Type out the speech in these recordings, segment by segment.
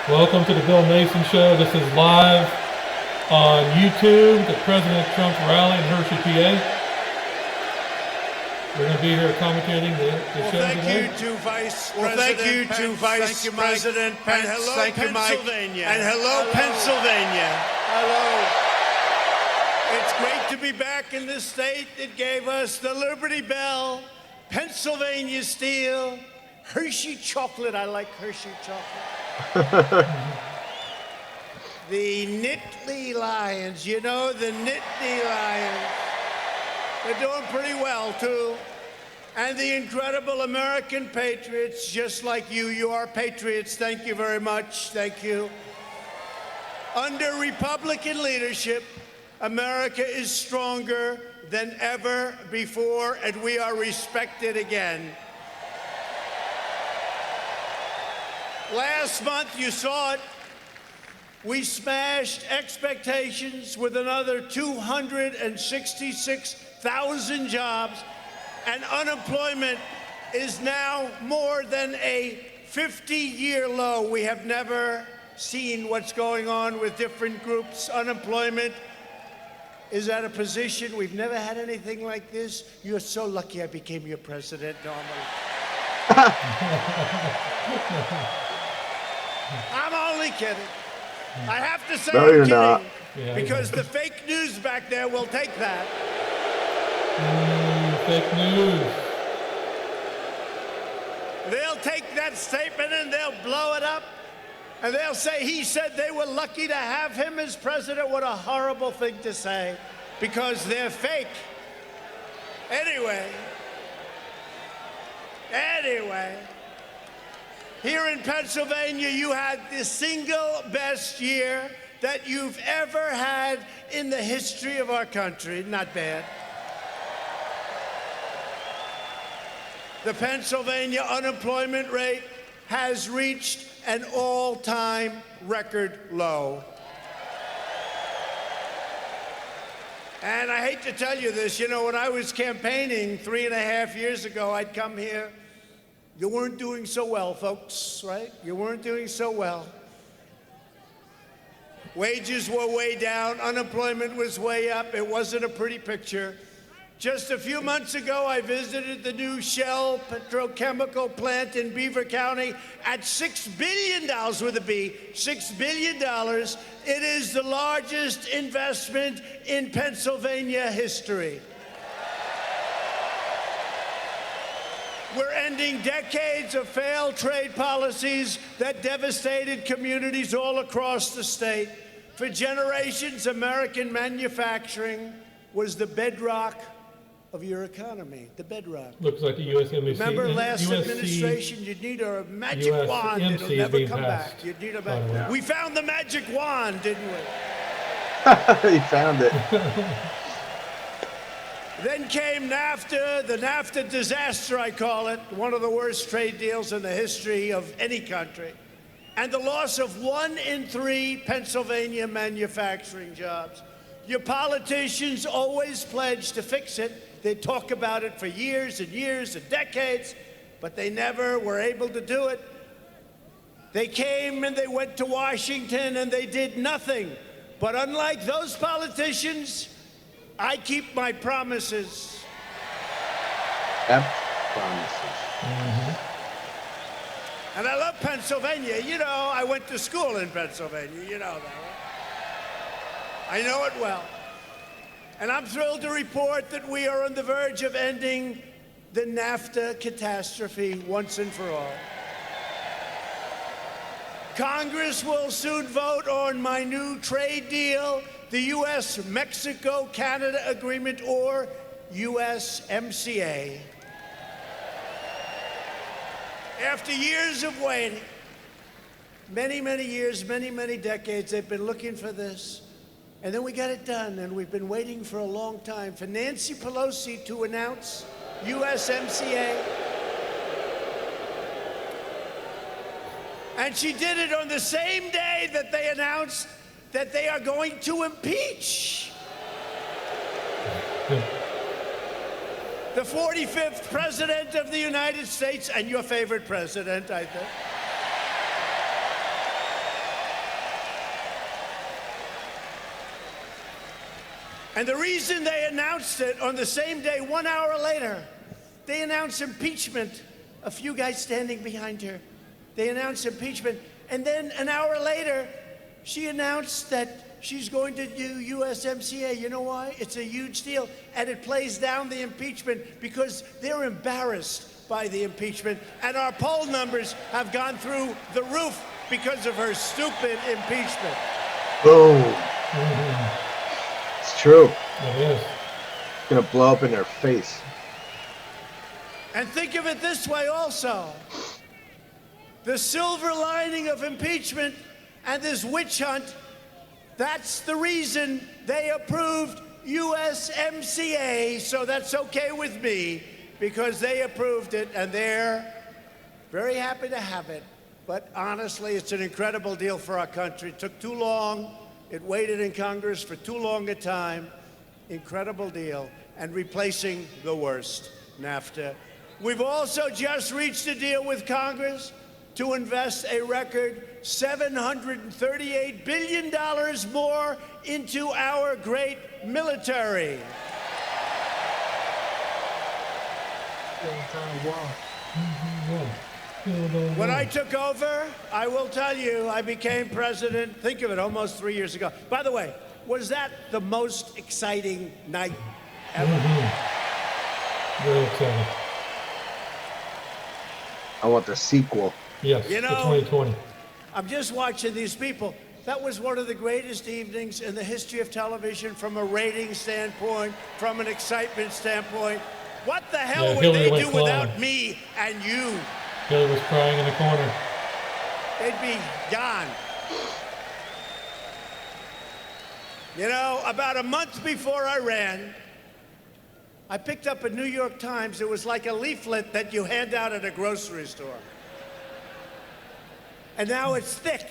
Welcome to the Bill Mason Show. This is live on YouTube at President Trump's rally in Hershey, PA. We're going to be here commentating the show today. Thank you to Vice President Pence. And hello, Thank you, Mike. Pennsylvania. And hello, Pennsylvania. Hello. It's great to be back in this state that gave us the Liberty Bell, Pennsylvania Steel, Hershey chocolate. I like Hershey chocolate. The Nittany Lions. You know, the Nittany Lions. They're doing pretty well, too. And the incredible American patriots, just like you. You are patriots. Thank you very much. Thank you. Under Republican leadership, America is stronger than ever before, and we are respected again. Last month, you saw it. We smashed expectations with another 266,000 jobs, and unemployment is now more than a 50-year low. We have never seen what's going on with different groups. Unemployment is at a position we've never had anything like this. You're so lucky I became your president normally. I'm only kidding. I have to say No, I'm you're kidding, not. because the fake news back there will take that. Fake news. They'll take that statement and they'll blow it up, and they'll say he said they were lucky to have him as president. What a horrible thing to say, because they're fake. Anyway, here in Pennsylvania, you had the single best year that you've ever had in the history of our country. Not bad. The Pennsylvania unemployment rate has reached an all-time record low. And I hate to tell you this, you know, when I was campaigning 3.5 years ago, I'd come here. You weren't doing so well, folks, right? You weren't doing so well. Wages were way down, unemployment was way up. It wasn't a pretty picture. Just a few months ago, I visited the new Shell petrochemical plant in Beaver County at $6 billion with a B, $6 billion. It is the largest investment in Pennsylvania history. We're ending decades of failed trade policies that devastated communities all across the state. For generations, American manufacturing was the bedrock of your economy, the bedrock. Looks like the USMC. Remember last administration, you'd need a magic wand, it'll never come back. You'd need a magic. We found the magic wand, didn't we? He found it. Then came NAFTA, the NAFTA disaster, I call it, one of the worst trade deals in the history of any country, and the loss of 1 in 3 Pennsylvania manufacturing jobs. Your politicians always pledge to fix it. They talk about it for years and years and decades, but they never were able to do it. They came and they went to Washington and they did nothing. But unlike those politicians, I keep my promises. Yep. Promises. And I love Pennsylvania. You know, I went to school in Pennsylvania. You know that, right? I know it well. And I'm thrilled to report that we are on the verge of ending the NAFTA catastrophe once and for all. Congress will soon vote on my new trade deal, the U.S.-Mexico-Canada Agreement, or USMCA. After years of waiting, many, many years, many, many decades, they've been looking for this. And then we got it done, and we've been waiting for a long time for Nancy Pelosi to announce USMCA. And she did it on the same day that they announced that they are going to impeach the 45th President of the United States, and your favorite president, I think. And the reason they announced it on the same day, 1 hour later, they announced impeachment. A few guys standing behind her. They announced impeachment. And then an hour later, she announced that she's going to do USMCA. You know why? It's a huge deal. And it plays down the impeachment because they're embarrassed by the impeachment. And our poll numbers have gone through the roof because of her stupid impeachment. Boom. Mm-hmm. It's true. It is. It's going to blow up in their face. And think of it this way also. The silver lining of impeachment and this witch hunt, that's the reason they approved USMCA. So that's okay with me because they approved it and they're very happy to have it. But honestly, it's an incredible deal for our country. It took too long. It waited in Congress for too long a time. Incredible deal. And replacing the worst, NAFTA. We've also just reached a deal with Congress to invest a record $738 billion more into our great military. When I took over, I will tell you, I became president, think of it, almost 3 years ago. By the way, was that the most exciting night ever? Mm-hmm. Very exciting. I want the sequel. Yes, You know, for 2020. I'm just watching these people. That was one of the greatest evenings in the history of television from a rating standpoint, from an excitement standpoint. What the hell Yeah, would Hillary they went do flying. without me and you? Hillary was crying in the corner. They'd be gone. You know, about a month before I ran, I picked up a New York Times. It was like a leaflet that you hand out at a grocery store. And now it's thick.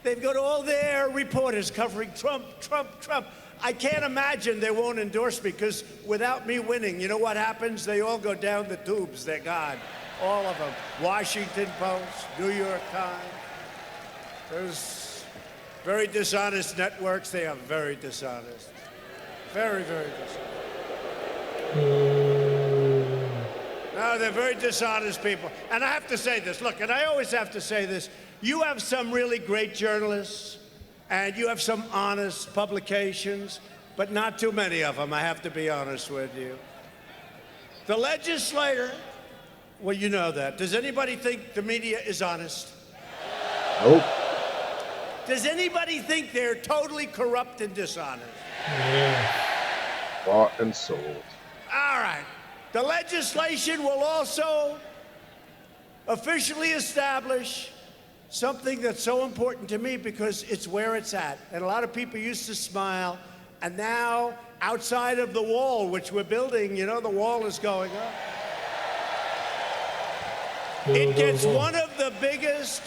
They've got all their reporters covering Trump, Trump, Trump. I can't imagine they won't endorse me because without me winning, you know what happens? They all go down the tubes. They're gone. All of them. Washington Post, New York Times. There's very dishonest networks. They are very dishonest. Very, very dishonest. No, they're very dishonest people. And I have to say this. Look, and I always have to say this. You have some really great journalists, and you have some honest publications, but not too many of them, I have to be honest with you. The legislator, well, you know that. Does anybody think the media is honest? Nope. Does anybody think they're totally corrupt and dishonest? Yeah. Bought and sold. All right. The legislation will also officially establish something that's so important to me because it's where it's at. And a lot of people used to smile, and now outside of the wall, which we're building, you know, the wall is going up. It gets one of the biggest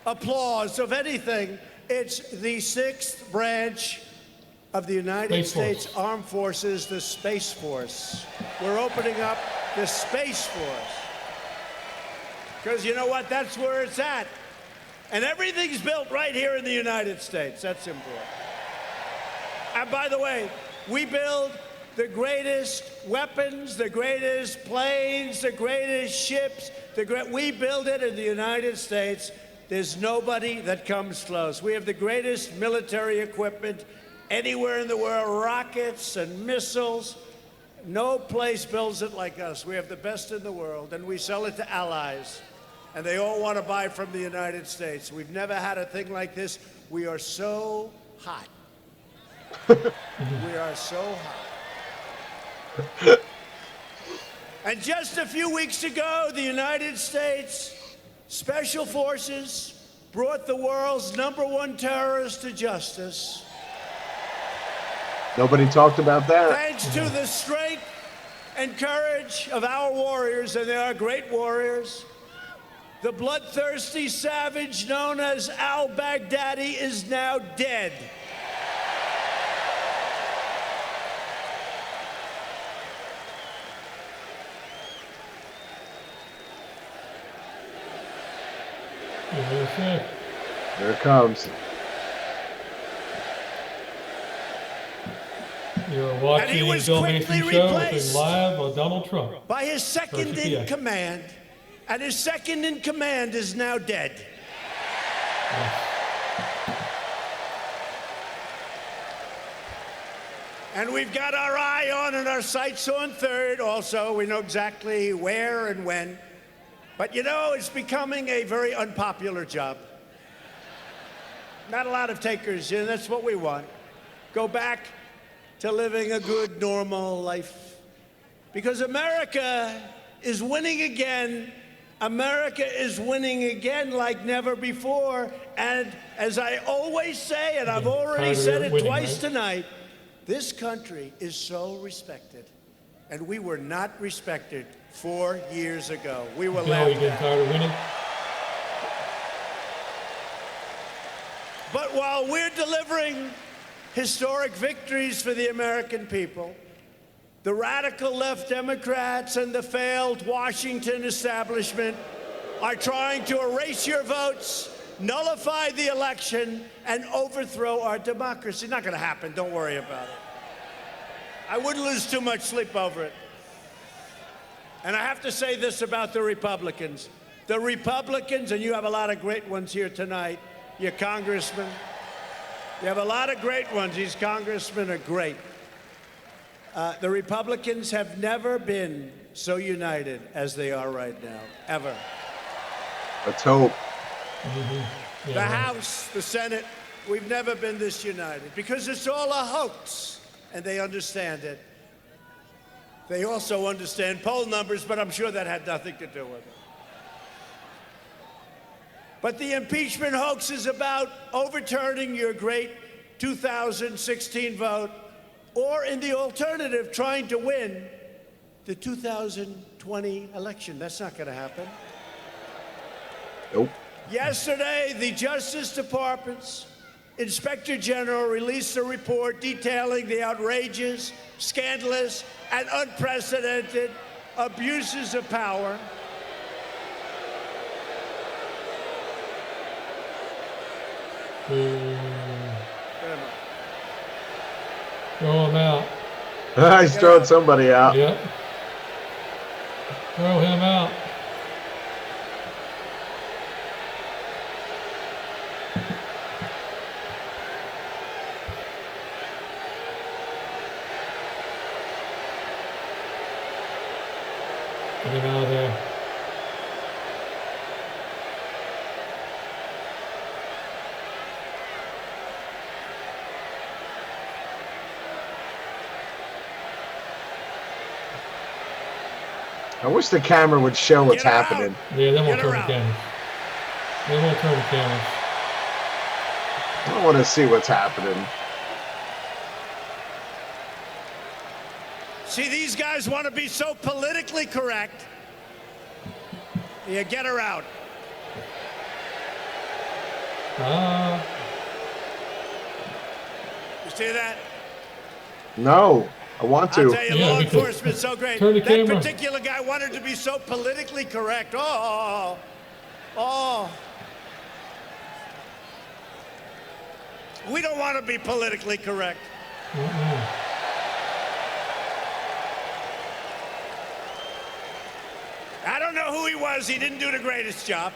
applause of anything. It's the 6th branch of the United States Armed Forces, the Space Force. We're opening up the Space Force. Because you know what? That's where it's at. And everything's built right here in the United States. That's important. And by the way, we build the greatest weapons, the greatest planes, the greatest ships. We build it in the United States. There's nobody that comes close. We have the greatest military equipment anywhere in the world, rockets and missiles. No place builds it like us. We have the best in the world, and we sell it to allies. And they all want to buy from the United States. We've never had a thing like this. We are so hot. We are so hot. And just a few weeks ago, the United States Special Forces brought the world's #1 terrorist to justice. Nobody talked about that. Thanks to the strength and courage of our warriors, and they are great warriors. The bloodthirsty savage known as al-Baghdadi is now dead. There it comes. You're And watching he the was Bill quickly Macy Show replaced live on Donald Trump. by his second Hershey, in PA. command, and his second in command is now dead. Yes. And we've got our eye on and our sights on third also. We know exactly where and when. But you know, it's becoming a very unpopular job. Not a lot of takers, and that's what we want. Go back to living a good, normal life. Because America is winning again. America is winning again like never before. And as I always say, and I've already said it twice tonight, this country is so respected. And we were not respected 4 years ago. We were Bill, laughed you getting at. tired of winning? But while we're delivering historic victories for the American people, the radical left Democrats and the failed Washington establishment are trying to erase your votes, nullify the election, and overthrow our democracy. Not going to happen. Don't worry about it. I wouldn't lose too much sleep over it. And I have to say this about the Republicans. The Republicans, and you have a lot of great ones here tonight, your congressmen. You have a lot of great ones. These congressmen are great. The Republicans have never been so united as they are right now, ever. Let's hope. Mm-hmm. Yeah, The right. House, the Senate, we've never been this united because it's all a hoax, and they understand it. They also understand poll numbers, but I'm sure that had nothing to do with it. But the impeachment hoax is about overturning your great 2016 vote, or in the alternative, trying to win the 2020 election. That's not going to happen. Nope. Yesterday, the Justice Department's Inspector General released a report detailing the outrageous, scandalous, and unprecedented abuses of power Throw him out. He's throwing somebody out. Yep. Throw him out. Get him out of there. I wish the camera would show what's Get her out. happening. Yeah, they won't Get her turn the out. cameras. They won't turn the cameras. I don't want to see what's happening. See, these guys want to be so politically correct. Yeah, get her out. Ah, You see that? No, I want I'll to. tell you, Yeah, law because- enforcement's so great. Turn the That camera. particular guy wanted to be so politically correct. Oh. We don't want to be politically correct. I don't know who he was. He didn't do the greatest job.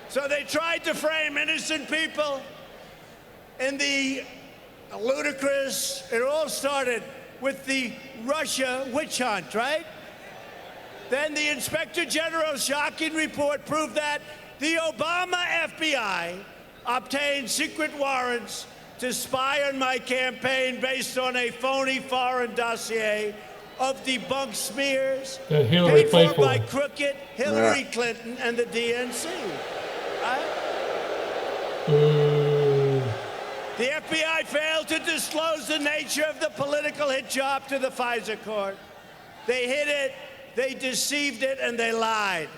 So they tried to frame innocent people in the ludicrous. It all started with the Russia witch hunt, right? Then the Inspector General's shocking report proved that the Obama FBI obtained secret warrants to spy on my campaign based on a phony foreign dossier of debunked smears That Hillary paid played for for by them. crooked Hillary Clinton and the DNC. Right? Ooh. The FBI failed to disclose the nature of the political hit job to the FISA court. They hid it, they deceived it, and they lied.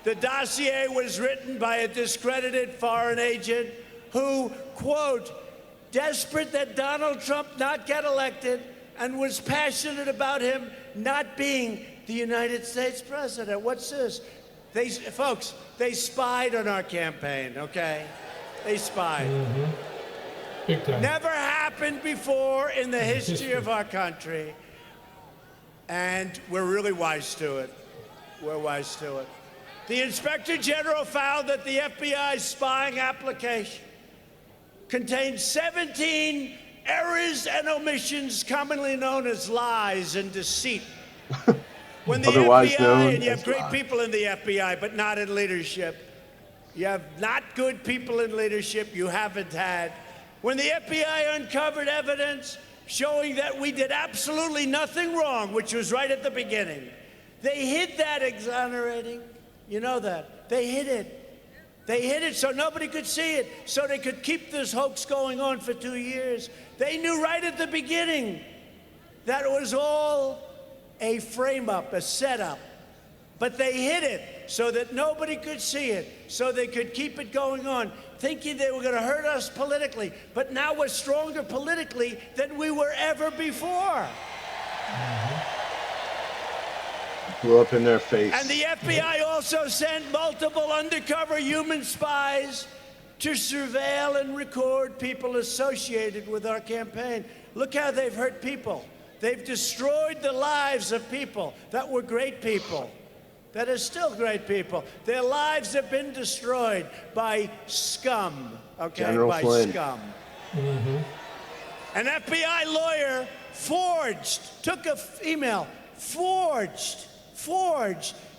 The dossier was written by a discredited foreign agent who, quote, desperate that Donald Trump not get elected and was passionate about him not being the United States president. What's this? Folks, they spied on our campaign, okay? They spied. Big time. Never happened before in the history of our country. And we're really wise to it. We're wise to it. The Inspector General found that the FBI's spying application contained 17 errors and omissions commonly known as lies and deceit. When the Otherwise FBI, known and you have as great lies. people in the FBI, but not in leadership. You have not good people in leadership you haven't had. When the FBI uncovered evidence showing that we did absolutely nothing wrong, which was right at the beginning, they hid that exonerating. You know that. They hid it. They hid it so nobody could see it, so they could keep this hoax going on for 2 years. They knew right at the beginning that it was all a frame-up, a setup. But they hid it so that nobody could see it, so they could keep it going on, thinking they were going to hurt us politically. But now we're stronger politically than we were ever before. Blew up in their face. And the FBI also sent multiple undercover human spies to surveil and record people associated with our campaign. Look how they've hurt people. They've destroyed the lives of people that were great people, that are still great people. Their lives have been destroyed by scum, okay? General by Flynn. scum. An FBI lawyer took an email, forged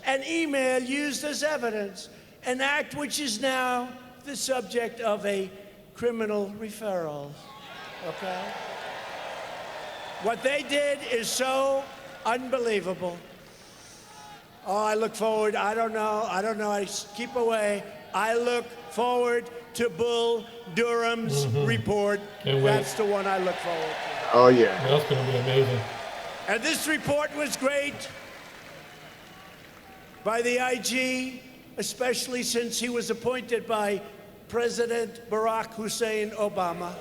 an email used as evidence, an act which is now the subject of a criminal referral, okay? What they did is so unbelievable. Oh, I look forward, I don't know, I keep away. I look forward to Bull Durham's report. Can't wait. That's the one I look forward to. Oh, yeah. That's going to be amazing. And this report was great by the IG, especially since he was appointed by President Barack Hussein Obama.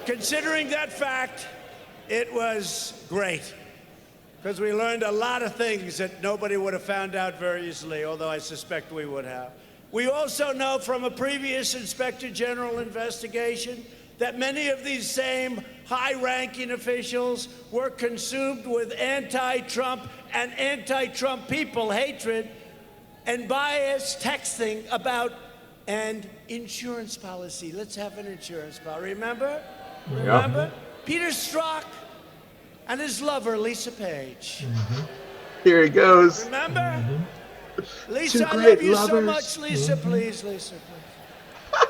Considering that fact, it was great, because we learned a lot of things that nobody would have found out very easily, although I suspect we would have. We also know from a previous Inspector General investigation that many of these same high-ranking officials were consumed with anti-Trump and anti-Trump people hatred and biased texting about an insurance policy. Let's have an insurance policy. Remember? Remember? Peter Strzok and his lover, Lisa Page. Here he goes. Remember? Two Lisa, I great love you so lovers. much. Lisa, please, Lisa, please.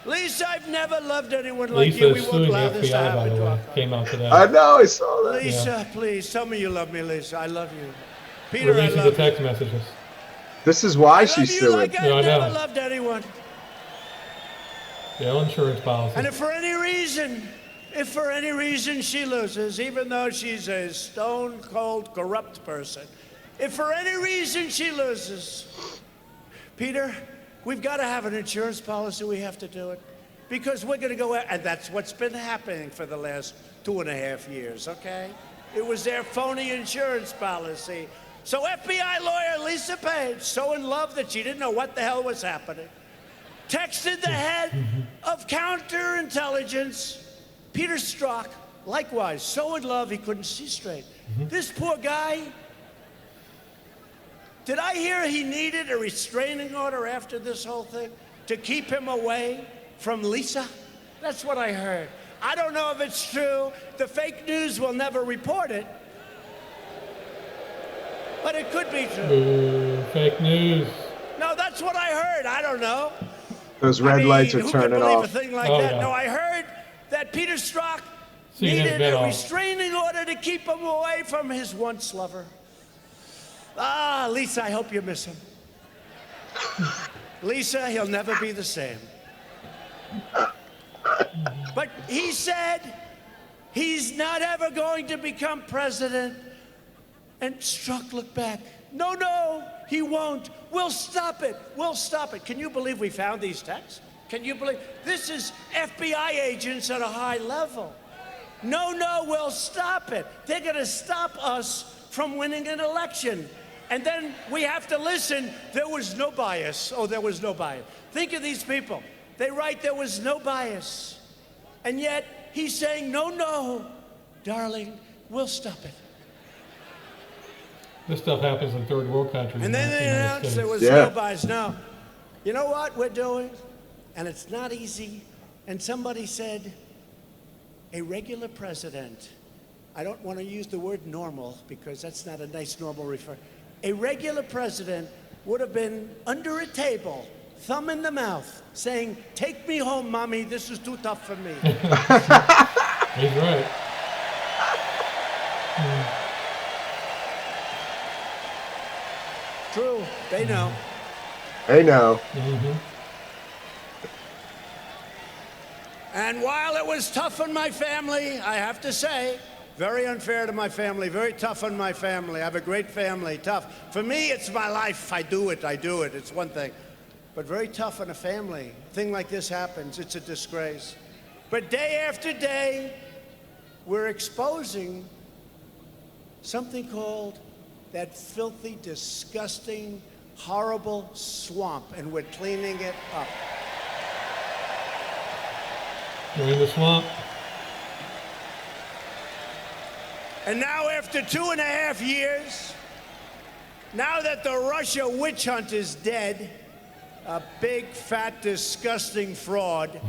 Lisa, I've never loved anyone like you. Lisa We is won't suing the allow this to FBI, by happen the to way. our Came out today. I know, I saw that. Lisa, please, tell me you love me, Lisa. I love you. Peter, I Releasing the love you. text messages. This is why I she's love you suing. like Yeah, I I've know. never loved anyone. Yeah, insurance policy. And if for any reason she loses, even though she's a stone-cold corrupt person, if for any reason she loses, Peter, we've got to have an insurance policy. We have to do it. Because we're going to go, and that's what's been happening for the last 2.5 years, okay? It was their phony insurance policy. So FBI lawyer Lisa Page, so in love that she didn't know what the hell was happening, texted the head of counterintelligence, Peter Strzok, likewise, so in love he couldn't see straight. This poor guy, did I hear he needed a restraining order after this whole thing to keep him away from Lisa? That's what I heard. I don't know if it's true. The fake news will never report it. But it could be true. Ooh, fake news. No, that's what I heard. I don't know. Those red lights are who turning could believe off. a thing like Oh, that? yeah. No, I heard that Peter Strzok Seen his needed bit a off. restraining order to keep him away from his once lover. Ah, Lisa, I hope you miss him. Lisa, he'll never be the same. But he said he's not ever going to become president. And Strzok looked back. No, no, he won't. We'll stop it. We'll stop it. Can you believe we found these texts? Can you believe? This is FBI agents at a high level. No, no, we'll stop it. They're going to stop us from winning an election. And then we have to listen, there was no bias. Oh, there was no bias. Think of these people. They write there was no bias. And yet he's saying, no, no, darling, we'll stop it. This stuff happens in third world countries. And then they United announced States. there was no bias. Now, you know what we're doing? And it's not easy. And somebody said, a regular president, I don't want to use the word normal because that's not a nice normal refer. A regular president would have been under a table, thumb in the mouth, saying, take me home, mommy, this is too tough for me. He's right. True, they know. They know. And while it was tough on my family, I have to say, very unfair to my family, very tough on my family. I have a great family, tough. For me, it's my life. I do it, it's one thing. But very tough on a family. A thing like this happens, it's a disgrace. But day after day, we're exposing something called that filthy, disgusting, horrible swamp, and we're cleaning it up. We're in the swamp. And now, after 2.5 years, now that the Russia witch hunt is dead, a big, fat, disgusting fraud,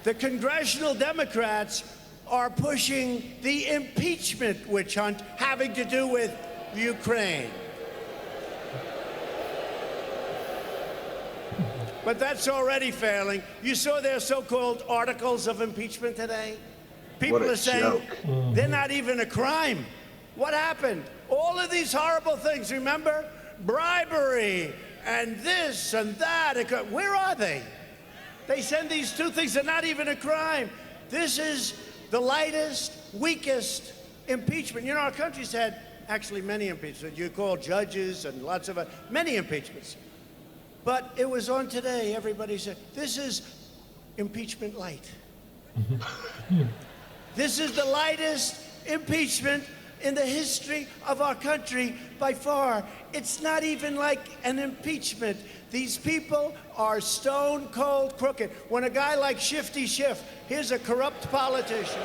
the congressional Democrats are pushing the impeachment witch hunt having to do with Ukraine. But that's already failing. You saw their so-called articles of impeachment today? People are saying they're not even a crime. What happened? All of these horrible things, remember? Bribery and this and that. Where are they? They send these two things, they're not even a crime. This is the lightest, weakest impeachment. You know, our country's had actually many impeachments. You call judges and lots of many impeachments. But it was on today, everybody said, this is impeachment light. This is the lightest impeachment in the history of our country by far. It's not even like an impeachment. These people are stone cold crooked. When a guy like Shifty Schiff, here's a corrupt politician.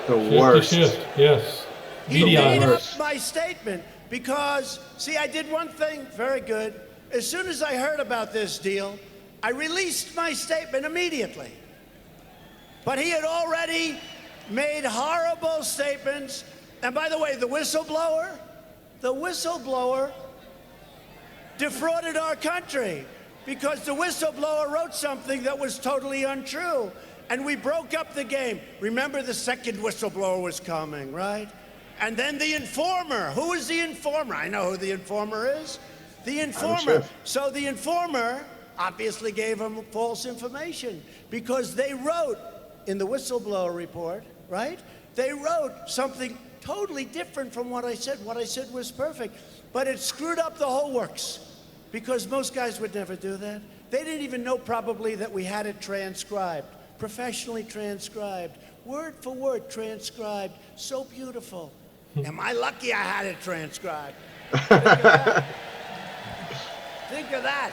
The worst. Shift, yes. He made up my statement because, see, I did one thing very good. As soon as I heard about this deal, I released my statement immediately. But he had already made horrible statements. And by the way, the whistleblower defrauded our country because the whistleblower wrote something that was totally untrue. And we broke up the game. Remember, the second whistleblower was coming, right? And then the informer. Who is the informer? I know who the informer is. The informer. So the informer obviously gave him false information because they wrote in the whistleblower report, right? They wrote something totally different from what I said. What I said was perfect, but it screwed up the whole works because most guys would never do that. They didn't even know probably that we had it transcribed, professionally transcribed, word for word transcribed, so beautiful. Am I lucky I had it transcribed? Think of that. Think of that.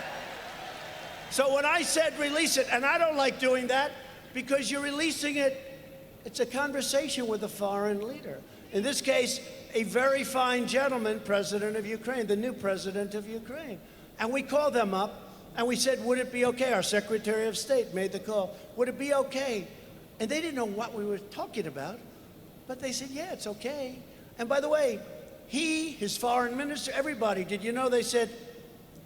So when I said release it, and I don't like doing that, because you're releasing it, it's a conversation with a foreign leader. In this case, a very fine gentleman, president of Ukraine, the new president of Ukraine. And we called them up and we said, would it be okay? Our Secretary of State made the call. Would it be okay? And they didn't know what we were talking about, but they said, yeah, it's okay. And by the way, he, his foreign minister, everybody, did you know they said,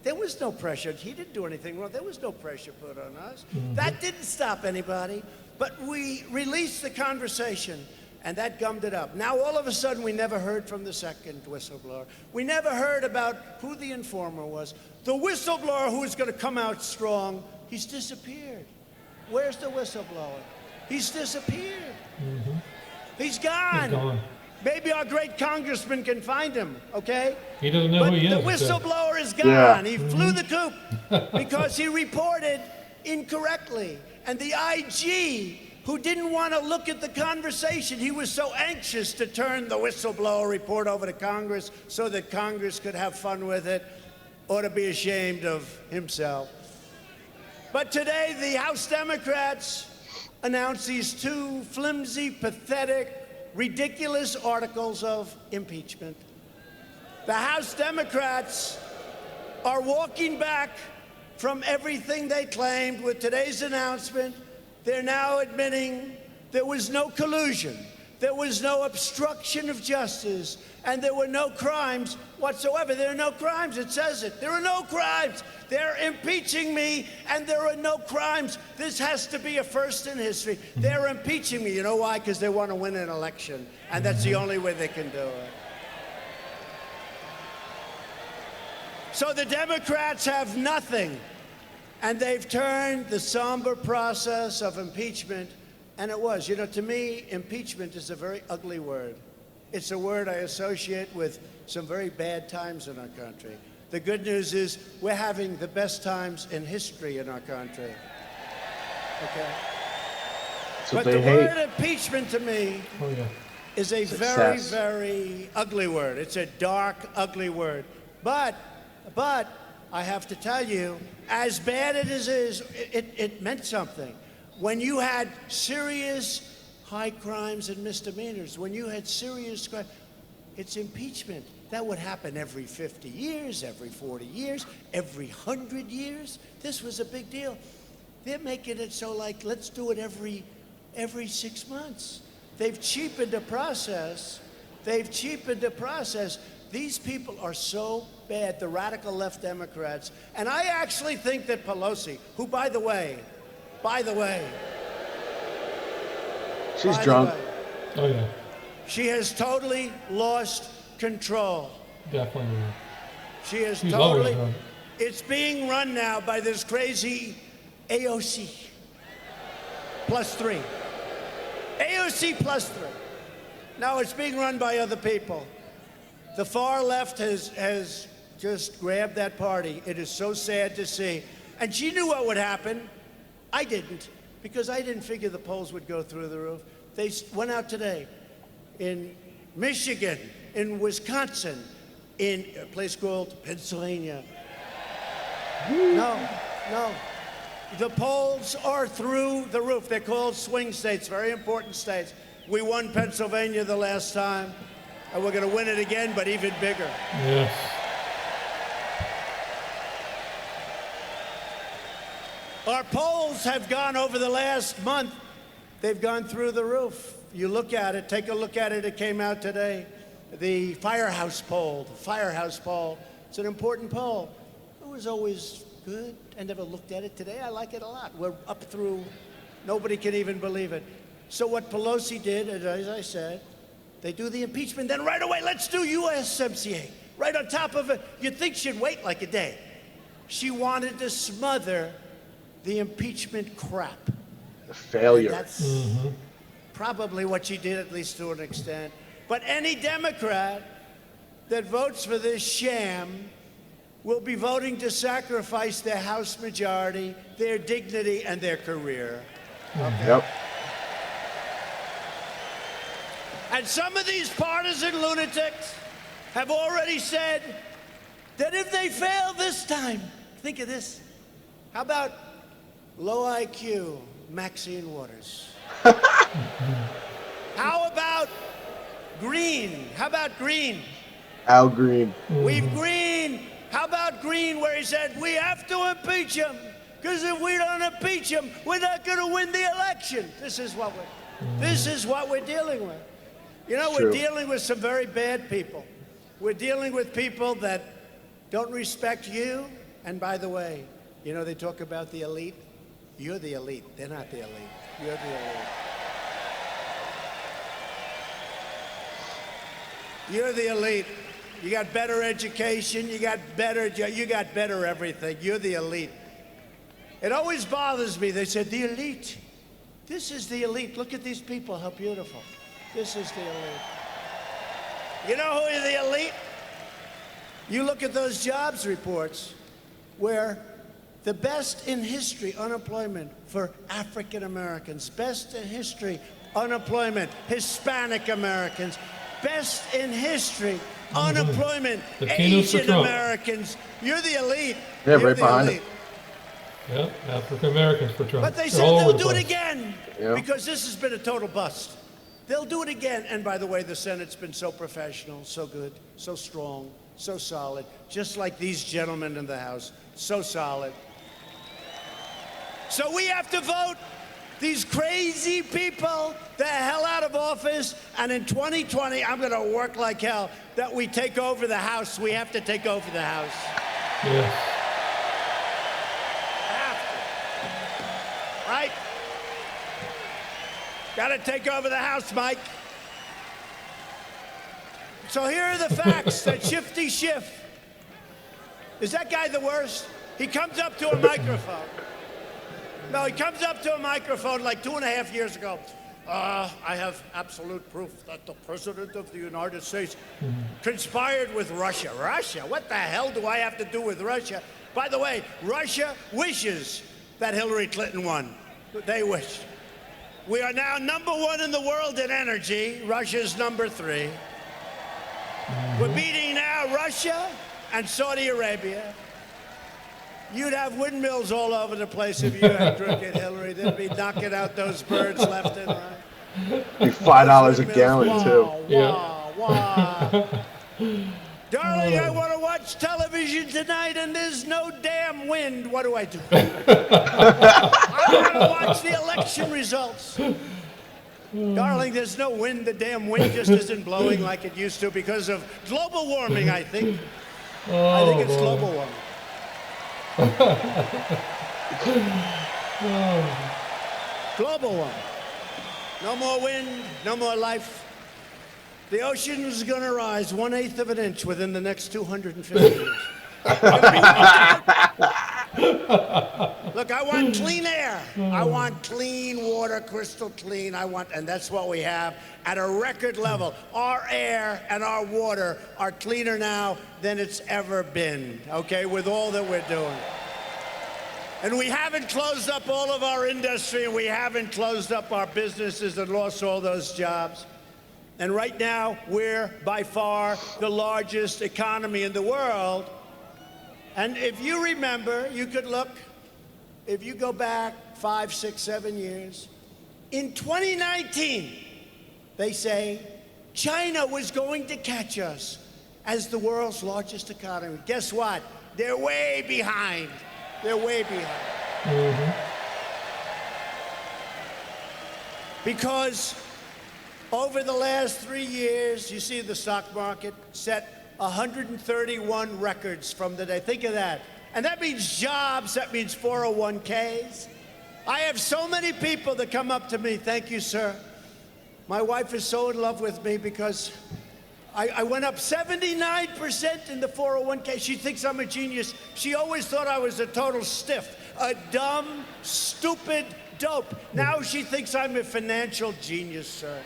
there was no pressure. He didn't do anything wrong. There was no pressure put on us. That didn't stop anybody. But we released the conversation, and that gummed it up. Now, all of a sudden, we never heard from the second whistleblower. We never heard about who the informer was. The whistleblower who was going to come out strong, he's disappeared. Where's the whistleblower? He's disappeared. He's gone. He's gone. Maybe our great congressman can find him, okay? He doesn't know who he is. But the whistleblower is gone. He flew the coop because he reported incorrectly. And the IG who didn't want to look at the conversation. He was so anxious to turn the whistleblower report over to Congress so that Congress could have fun with it, ought to be ashamed of himself. But today, the House Democrats announced these two flimsy, pathetic, ridiculous articles of impeachment. The House Democrats are walking back from everything they claimed with today's announcement. They're now admitting there was no collusion, there was no obstruction of justice, and there were no crimes whatsoever. There are no crimes, it says it. There are no crimes. They're impeaching me, and there are no crimes. This has to be a first in history. They're impeaching me. You know why? Because they want to win an election, and that's the only way they can do it. So the Democrats have nothing, and they've turned the somber process of impeachment, and it was. You know, to me, impeachment is a very ugly word. It's a word I associate with some very bad times in our country. The good news is we're having the best times in history in our country. Okay? But the word impeachment to me is a very, very ugly word. It's a dark, ugly word. But I have to tell you, as bad as it is, it meant something. When you had serious high crimes and misdemeanors, when you had serious crimes, it's impeachment. That would happen every 50 years, every 40 years, every 100 years. This was a big deal. They're making it so like, let's do it every 6 months. They've cheapened the process. They've cheapened the process. These people are so bad, the radical left Democrats. And I actually think that Pelosi, who, by the way, she's drunk. Oh, yeah. She has totally lost control. Definitely. She has She's totally. always drunk. It's being run now by this crazy AOC +3. AOC +3. Now it's being run by other people. The far left has just grabbed that party. It is so sad to see. And she knew what would happen. I didn't, because I didn't figure the polls would go through the roof. They went out today in Michigan, in Wisconsin, in a place called Pennsylvania. No. The polls are through the roof. They're called swing states, very important states. We won Pennsylvania the last time, and we're going to win it again, but even bigger. Yes. Our polls have gone over the last month. They've gone through the roof. You look at it, take a look at it. It came out today. The Firehouse poll. It's an important poll. It was always good. I never looked at it today. I like it a lot. We're up through, nobody can even believe it. So what Pelosi did, as I said, they do the impeachment, then right away, let's do USMCA. Right on top of it. You'd think she'd wait like a day. She wanted to smother the impeachment crap. The failure. And that's probably what she did, at least to an extent. But any Democrat that votes for this sham will be voting to sacrifice their House majority, their dignity, and their career. Okay? Yep. And some of these partisan lunatics have already said that if they fail this time, think of this, how about low IQ Maxine Waters? How about Green? How about Green? Al Green. We've Green. How about Green, where he said, we have to impeach him, because if we don't impeach him, we're not going to win the election. This is what we're dealing with. You know, we're dealing with some very bad people. We're dealing with people that don't respect you. And by the way, you know, they talk about the elite. You're the elite. They're not the elite. You're the elite. You're the elite. You got better education. You got better everything. You're the elite. It always bothers me. They said, the elite. This is the elite. Look at these people. How beautiful. This is the elite. You know who is the elite? You look at those jobs reports where The best in history unemployment for African Americans. Best in history unemployment Hispanic Americans. Best in history unemployment Asian Americans. You're the elite. Yeah, You're right behind elite. it. Yep, African Americans for Trump. But they They're said all over they'll the do it place. again Yeah. because this has been a total bust. They'll do it again. And by the way, the Senate's been so professional, so good, so strong, so solid, just like these gentlemen in the House, so solid. So we have to vote these crazy people the hell out of office. And in 2020, I'm going to work like hell that we take over the House. We have to take over the House. Yes. Right? Got to take over the House, Mike. So here are the facts that Shifty Schiff. Is that guy the worst? He comes up to a microphone. No, he comes up to a microphone like 2.5 years ago. I have absolute proof that the President of the United States conspired with Russia. Russia? What the hell do I have to do with Russia? By the way, Russia wishes that Hillary Clinton won. They wish. We are now #1 in the world in energy. Russia's #3. We're beating now Russia and Saudi Arabia. You'd have windmills all over the place if you had crooked Hillary. They'd be knocking out those birds left and right. Be $5 a gallon too. Wow. Darling, I want to watch television tonight and there's no damn wind. What do I do? I want to watch the election results. Darling, there's no wind. The damn wind just isn't blowing like it used to because of global warming, I think. I think it's global warming. Global warming. No more wind, no more life. The ocean is going to rise 1/8 of an inch within the next 250 years. Look, I want clean air. I want clean water, crystal clean. And that's what we have at a record level. Our air and our water are cleaner now than it's ever been, okay, with all that we're doing. And we haven't closed up all of our industry, and we haven't closed up our businesses and lost all those jobs. And right now, we're by far the largest economy in the world. And if you remember, you could look, if you go back 5, 6, 7 years, in 2019, they say China was going to catch us as the world's largest economy. Guess what? They're way behind. They're way behind. Because over the last 3 years, you see the stock market set 131 records from the day. Think of that. And that means jobs, that means 401ks. I have so many people that come up to me, thank you, sir. My wife is so in love with me because I went up 79% in the 401k. She thinks I'm a genius. She always thought I was a total stiff, a dumb, stupid dope. Now she thinks I'm a financial genius, sir.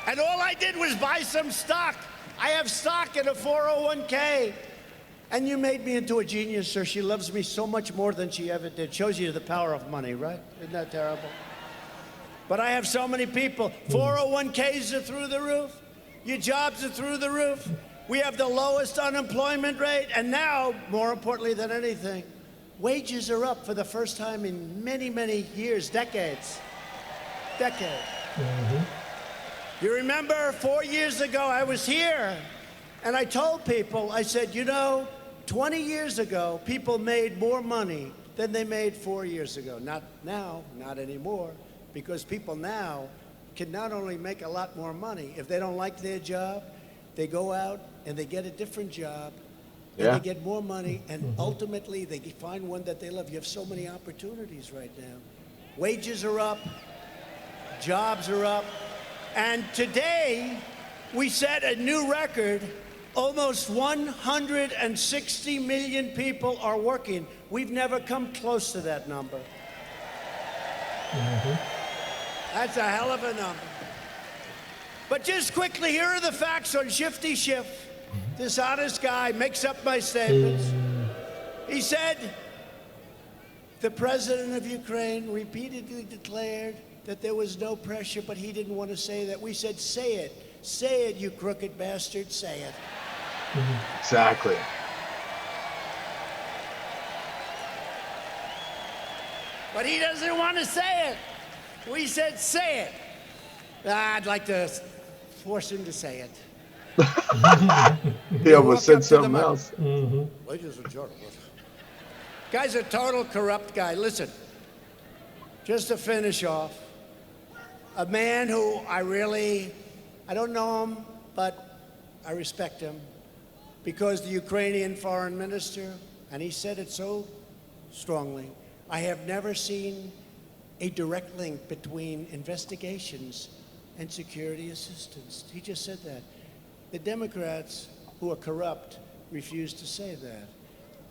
And all I did was buy some stock. I have stock in a 401k. And you made me into a genius, sir. She loves me so much more than she ever did. Shows you the power of money, right? Isn't that terrible? But I have so many people. 401ks are through the roof. Your jobs are through the roof. We have the lowest unemployment rate. And now, more importantly than anything, wages are up for the first time in many, many years, decades. Decades. You remember 4 years ago, I was here, and I told people, I said, you know, 20 years ago, people made more money than they made 4 years ago. Not now, not anymore, because people now can not only make a lot more money, if they don't like their job, they go out and they get a different job, and they get more money, and ultimately they find one that they love. You have so many opportunities right now. Wages are up, jobs are up. And today, we set a new record. Almost 160 million people are working. We've never come close to that number. That's a hell of a number. But just quickly, here are the facts on Shifty Schiff. This honest guy makes up my statements. He said, the president of Ukraine repeatedly declared that there was no pressure, but he didn't want to say that. We said, say it. Say it, you crooked bastard. Say it. Exactly. But he doesn't want to say it. We said, say it. I'd like to force him to say it. He almost said something else. Ladies and gentlemen. Guy's a total corrupt guy. Listen, just to finish off, a man who I don't know him, but I respect him because the Ukrainian foreign minister, and he said it so strongly, I have never seen a direct link between investigations and security assistance. He just said that. The Democrats, who are corrupt, refuse to say that.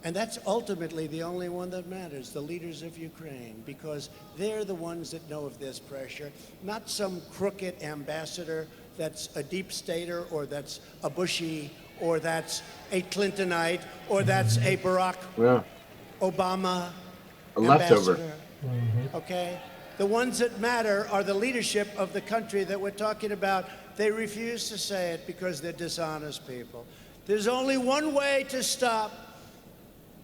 And that's ultimately the only one that matters, the leaders of Ukraine, because they're the ones that know of this pressure, not some crooked ambassador that's a deep stater or that's a Bushy or that's a Clintonite or that's a Barack Obama a leftover. Okay? The ones that matter are the leadership of the country that we're talking about. They refuse to say it because they're dishonest people. There's only one way to stop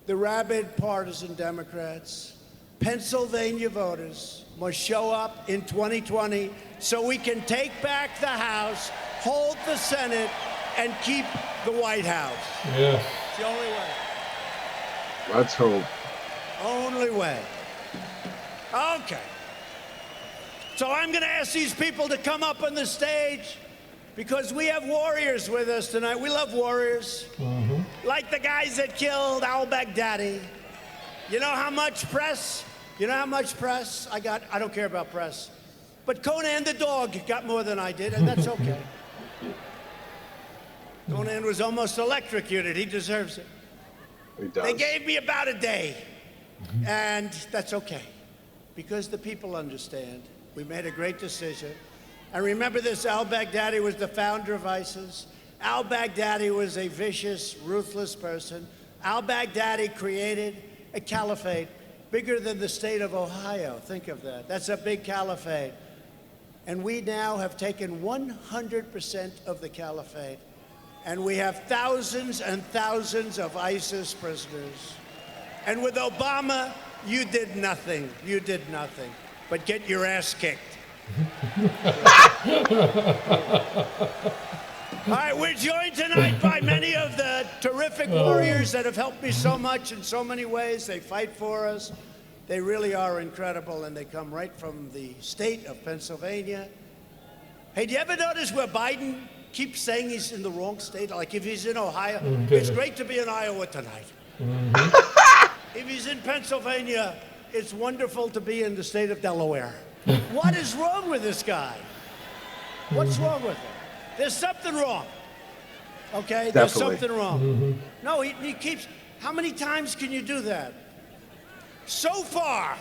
the rabid partisan Democrats. Pennsylvania voters must show up in 2020 so we can take back the House, hold the Senate, and keep the White House. Yeah. It's the only way. Let's hope. Only way. Okay. So I'm going to ask these people to come up on the stage because we have warriors with us tonight. We love warriors. Like the guys that killed al-Baghdadi. You know how much press? You know how much press I got? I don't care about press. But Conan the dog got more than I did, and that's okay. Conan was almost electrocuted. He deserves it. He does. They gave me about a day, and that's okay, because the people understand. We made a great decision. And remember this, al-Baghdadi was the founder of ISIS. Al-Baghdadi was a vicious, ruthless person. Al-Baghdadi created a caliphate bigger than the state of Ohio. Think of that. That's a big caliphate. And we now have taken 100% of the caliphate. And we have thousands and thousands of ISIS prisoners. And with Obama, you did nothing. You did nothing but get your ass kicked. All right, we're joined tonight by many of the terrific warriors that have helped me so much in so many ways. They fight for us. They really are incredible, and they come right from the state of Pennsylvania. Hey, do you ever notice where Biden keeps saying he's in the wrong state? Like if he's in Ohio, it's great to be in Iowa tonight. If he's in Pennsylvania, it's wonderful to be in the state of Delaware. What is wrong with this guy? What's wrong with him? There's something wrong. Okay? There's Definitely. something wrong. No, he keeps. How many times can you do that? So far,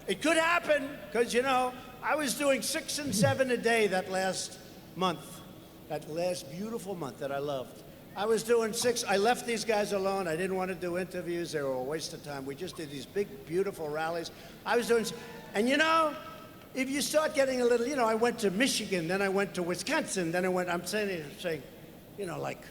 it could happen because, you know, I was doing 6 and 7 a day that last month, that last beautiful month that I loved. I was doing 6. I left these guys alone. I didn't want to do interviews. They were a waste of time. We just did these big, beautiful rallies. I was doing, and you know, if you start getting a little, you know, I went to Michigan, then I went to Wisconsin, then I went, I'm saying, you know, like,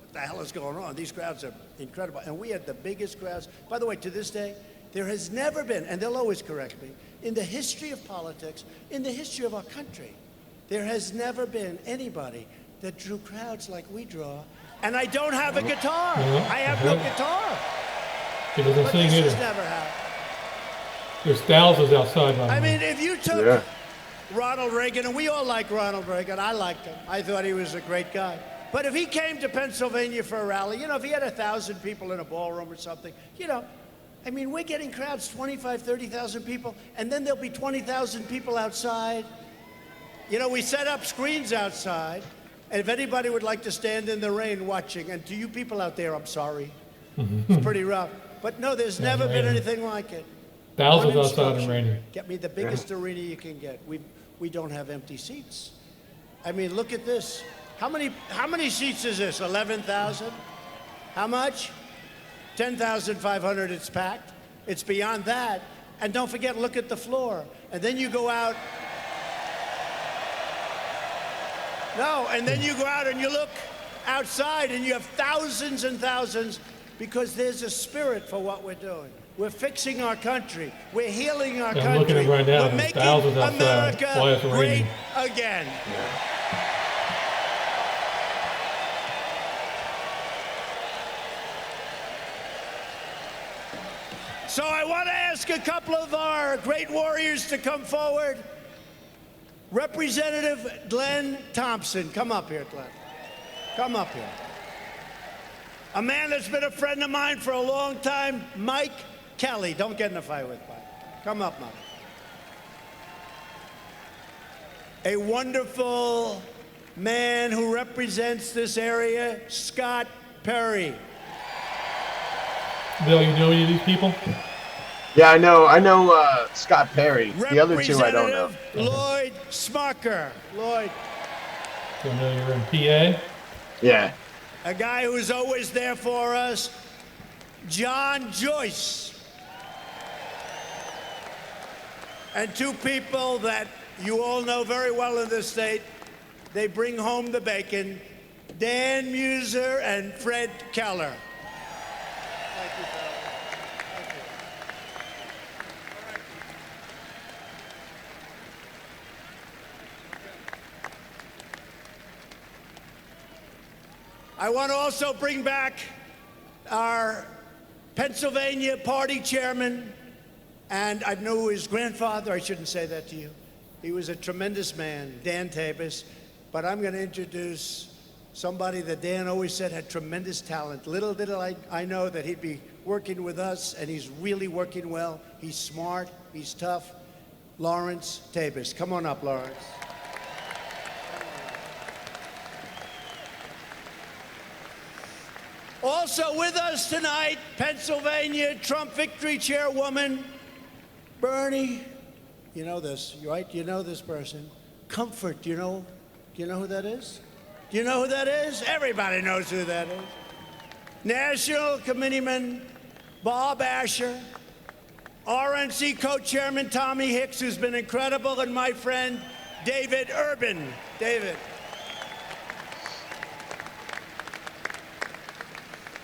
what the hell is going on? These crowds are incredible. And we had the biggest crowds. By the way, to this day, there has never been, and they'll always correct me, in the history of politics, in the history of our country, there has never been anybody that drew crowds like we draw. And I don't have a guitar. I have no guitar. He doesn't But sing this either. has never happened. There's thousands outside. I mean, if you took Ronald Reagan, and we all like Ronald Reagan, I liked him. I thought he was a great guy. But if he came to Pennsylvania for a rally, you know, if he had 1,000 people in a ballroom or something, you know, I mean, we're getting crowds, 25, 30,000 people, and then there'll be 20,000 people outside. You know, we set up screens outside, and if anybody would like to stand in the rain watching, and to you people out there, I'm sorry. It's pretty rough. But no, there's never been anything like it. Thousands One outside and instruction, raining. Get me the biggest arena you can get. We don't have empty seats. I mean, look at this. How many seats is this? 11,000? How much? 10,500, it's packed. It's beyond that. And don't forget, look at the floor. And then you go out. No, and then you go out and you look outside and you have thousands and thousands, because there's a spirit for what we're doing. We're fixing our country. We're healing our country. I'm looking at it right now. We're making Thousands outside. America Why it's great raining. again. So I want to ask a couple of our great warriors to come forward. Representative Glenn Thompson. Come up here, Glenn. Come up here. A man that's been a friend of mine for a long time, Mike Kelly. Don't get in a fight with Mike. Come up, Mike. A wonderful man who represents this area, Scott Perry. Bill, you know any of these people? Yeah, I know Scott Perry. The other two I don't know. Representative Lloyd Smucker. Lloyd. So I know you're in PA. Yeah. A guy who's always there for us, John Joyce. And two people that you all know very well in this state. They bring home the bacon, Dan Muser and Fred Keller. Thank you, fellas. Thank you. I want to also bring back our Pennsylvania party chairman, and I know his grandfather. I shouldn't say that to you. He was a tremendous man, Dan Tabus. But I'm going to introduce somebody that Dan always said had tremendous talent. Little did I know that he'd be working with us, and he's really working well. He's smart. He's tough. Lawrence Tabus. Come on up, Lawrence. Also with us tonight, Pennsylvania Trump Victory Chairwoman, Bernie. You know this, right? You know this person. Comfort, do you know who that is? Do you know who that is? Everybody knows who that is. National Committeeman Bob Asher, RNC co-chairman Tommy Hicks, who's been incredible, and my friend David Urban. David.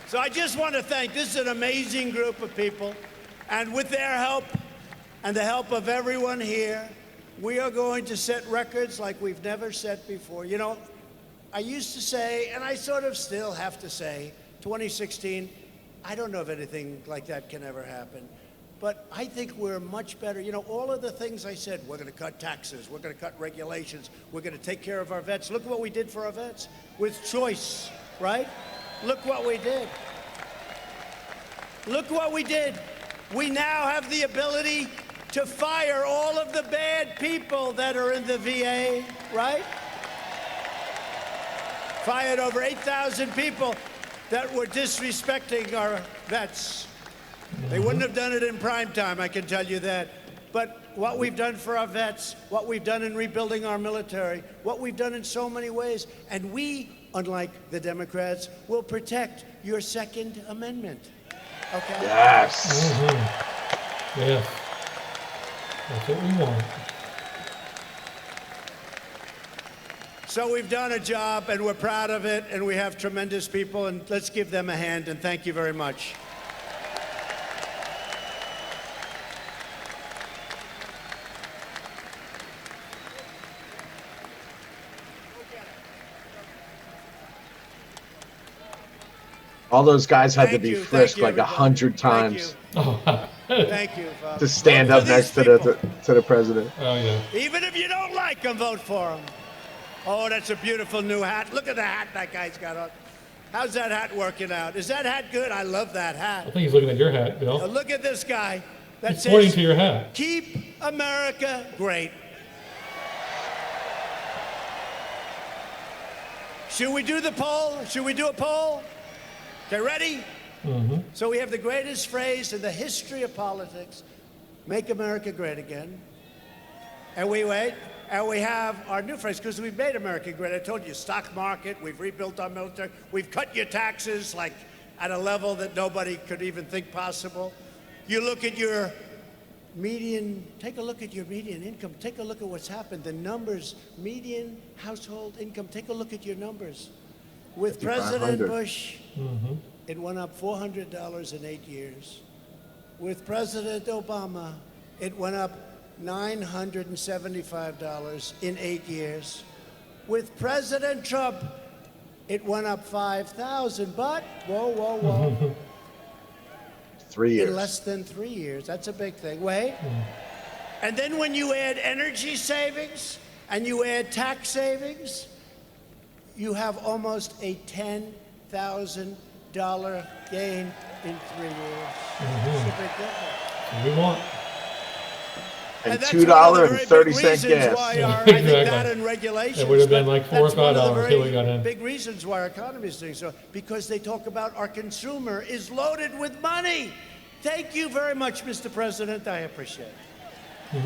So I just want to thank, this is an amazing group of people, and with their help and the help of everyone here, we are going to set records like we've never set before. You know, I used to say, and I sort of still have to say, 2016, I don't know if anything like that can ever happen. But I think we're much better. You know, all of the things I said, we're going to cut taxes, we're going to cut regulations, we're going to take care of our vets. Look what we did for our vets with choice, right? Look what we did. Look what we did. We now have the ability to fire all of the bad people that are in the VA, right? Fired over 8,000 people that were disrespecting our vets. They wouldn't have done it in prime time, I can tell you that. But what we've done for our vets, what we've done in rebuilding our military, what we've done in so many ways, and we, unlike the Democrats, will protect your Second Amendment. Okay? Yes. Mm-hmm. Yes. That's what we want. So we've done a job, and we're proud of it, and we have tremendous people, and let's give them a hand, and thank you very much. All those guys had to Thank be you, frisked thank you, like 100 everybody. times Thank you, folks. to stand Vote up for next these to people. the president. Oh, yeah. Even if you don't like them, vote for them. Oh, that's a beautiful new hat. Look at the hat that guy's got on. How's that hat working out? Is that hat good? I love that I hat. think he's looking at your hat, Now Bill. look at this guy. That He's pointing says, to your hat. keep America great. Should we do the poll? Should we do a poll? Okay, ready? Mm-hmm. So we have the greatest phrase in the history of politics, make America great again. And we wait, and we have our new phrase, because we've made America great. I told you, stock market, we've rebuilt our military, we've cut your taxes like at a level that nobody could even think possible. You look at your median, take a look at your median income. Take a look at what's happened. The numbers, median household income, take a look at your numbers. With President Bush, it went up $400 in 8 years. With President Obama, it went up $975 in 8 years. With President Trump, it went up $5,000, but whoa. 3 years. In less than 3 years. That's a big thing. Wait. And then when you add energy savings and you add tax savings, you have almost a $10,000 gain in 3 years. It's a big difference. We want. And $2.30 gas. I Exactly. think that and regulations. It would have been like $4 or $5 until we got in. Big reasons why our economy is doing so, because they talk about our consumer is loaded with money. Thank you very much, Mr. President. I appreciate it.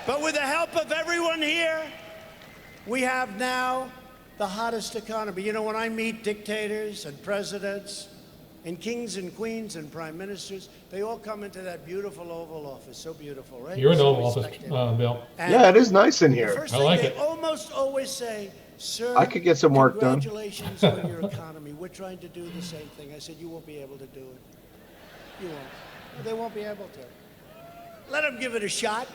But with the help of everyone here, we have now the hottest economy. You know, when I meet dictators and presidents and kings and queens and prime ministers, they all come into that beautiful Oval Office. So beautiful, right? You're in the So Oval Office, respected. Bill. And Yeah, it is nice in the here. first I thing like they it. almost always say, sir, I could get some work done. congratulations on your economy. We're trying to do the same thing. I said, you won't be able to do it. You won't. They won't be able to. Let them give it a shot.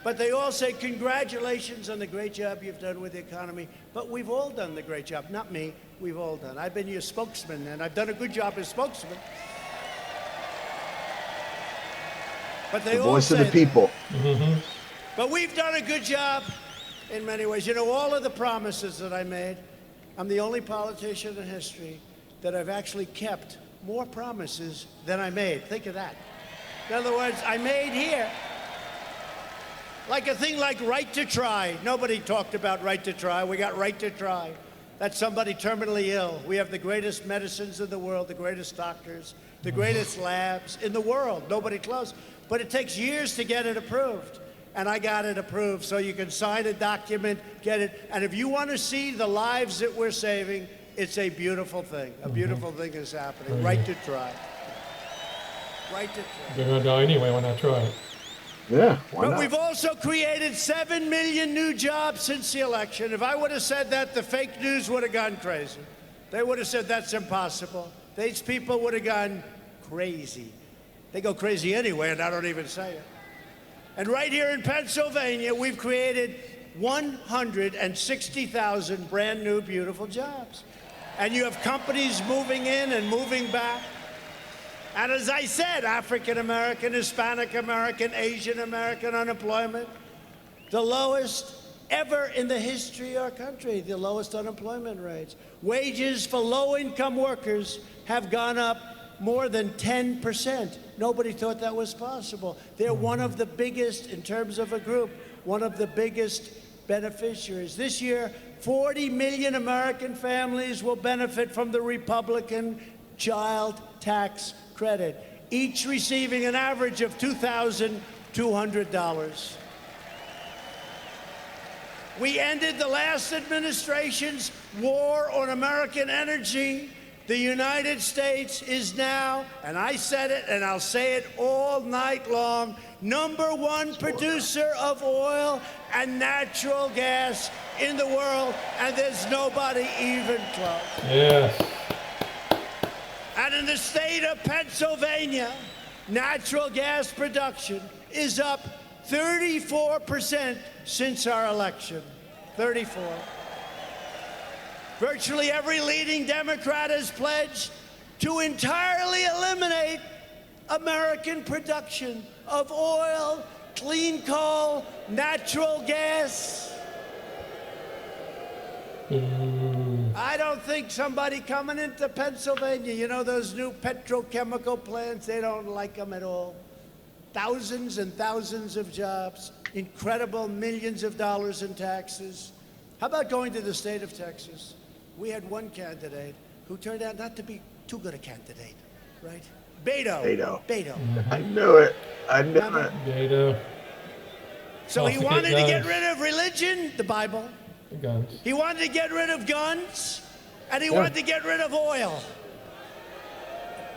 But they all say, congratulations on the great job you've done with the economy. But we've all done the great job. Not me. We've all done. I've been your spokesman, and I've done a good job as spokesman. But they The all voice of say the people. that. But we've done a good job in many ways. You know, all of the promises that I made, I'm the only politician in history that I've actually kept more promises than I made. Think of that. In other words, I made here like a thing like right to try. Nobody talked about right to try. We got right to try. That's somebody terminally ill. We have the greatest medicines in the world, the greatest doctors, the greatest labs in the world. Nobody close. But it takes years to get it approved. And I got it approved, so you can sign a document, get it. And if you want to see the lives that we're saving, it's a beautiful thing. A beautiful thing is happening. Right to try. Right to try. They're going to die anyway when I try it. Yeah, why But not? we've also created 7 million new jobs since the election. If I would have said that, the fake news would have gone crazy. They would have said that's impossible. These people would have gone crazy. They go crazy anyway, and I don't even say it. And right here in Pennsylvania, we've created 160,000 brand new, beautiful jobs. And you have companies moving in and moving back. And as I said, African American, Hispanic American, Asian American unemployment, the lowest ever in the history of our country, the lowest unemployment rates. Wages for low-income workers have gone up more than 10%. Nobody thought that was possible. They're one of the biggest, in terms of a group, one of the biggest beneficiaries. This year, 40 million American families will benefit from the Republican child tax credit, each receiving an average of $2,200. We ended the last administration's war on American energy. The United States is now, and I said it and I'll say it all night long, #1 producer of oil and natural gas in the world, and there's nobody even close. Yes. And in the state of Pennsylvania, natural gas production is up 34% since our election. 34. Virtually every leading Democrat has pledged to entirely eliminate American production of oil, clean coal, natural gas. I don't think somebody coming into Pennsylvania, you know those new petrochemical plants, they don't like them at all. Thousands and thousands of jobs, incredible millions of dollars in taxes. How about going to the state of Texas? We had one candidate who turned out not to be too good a candidate, right? Beto. I knew it. I knew it. Beto. So he wanted to get rid of religion, the Bible. The guns. He wanted to get rid of guns, and he wanted to get rid of oil.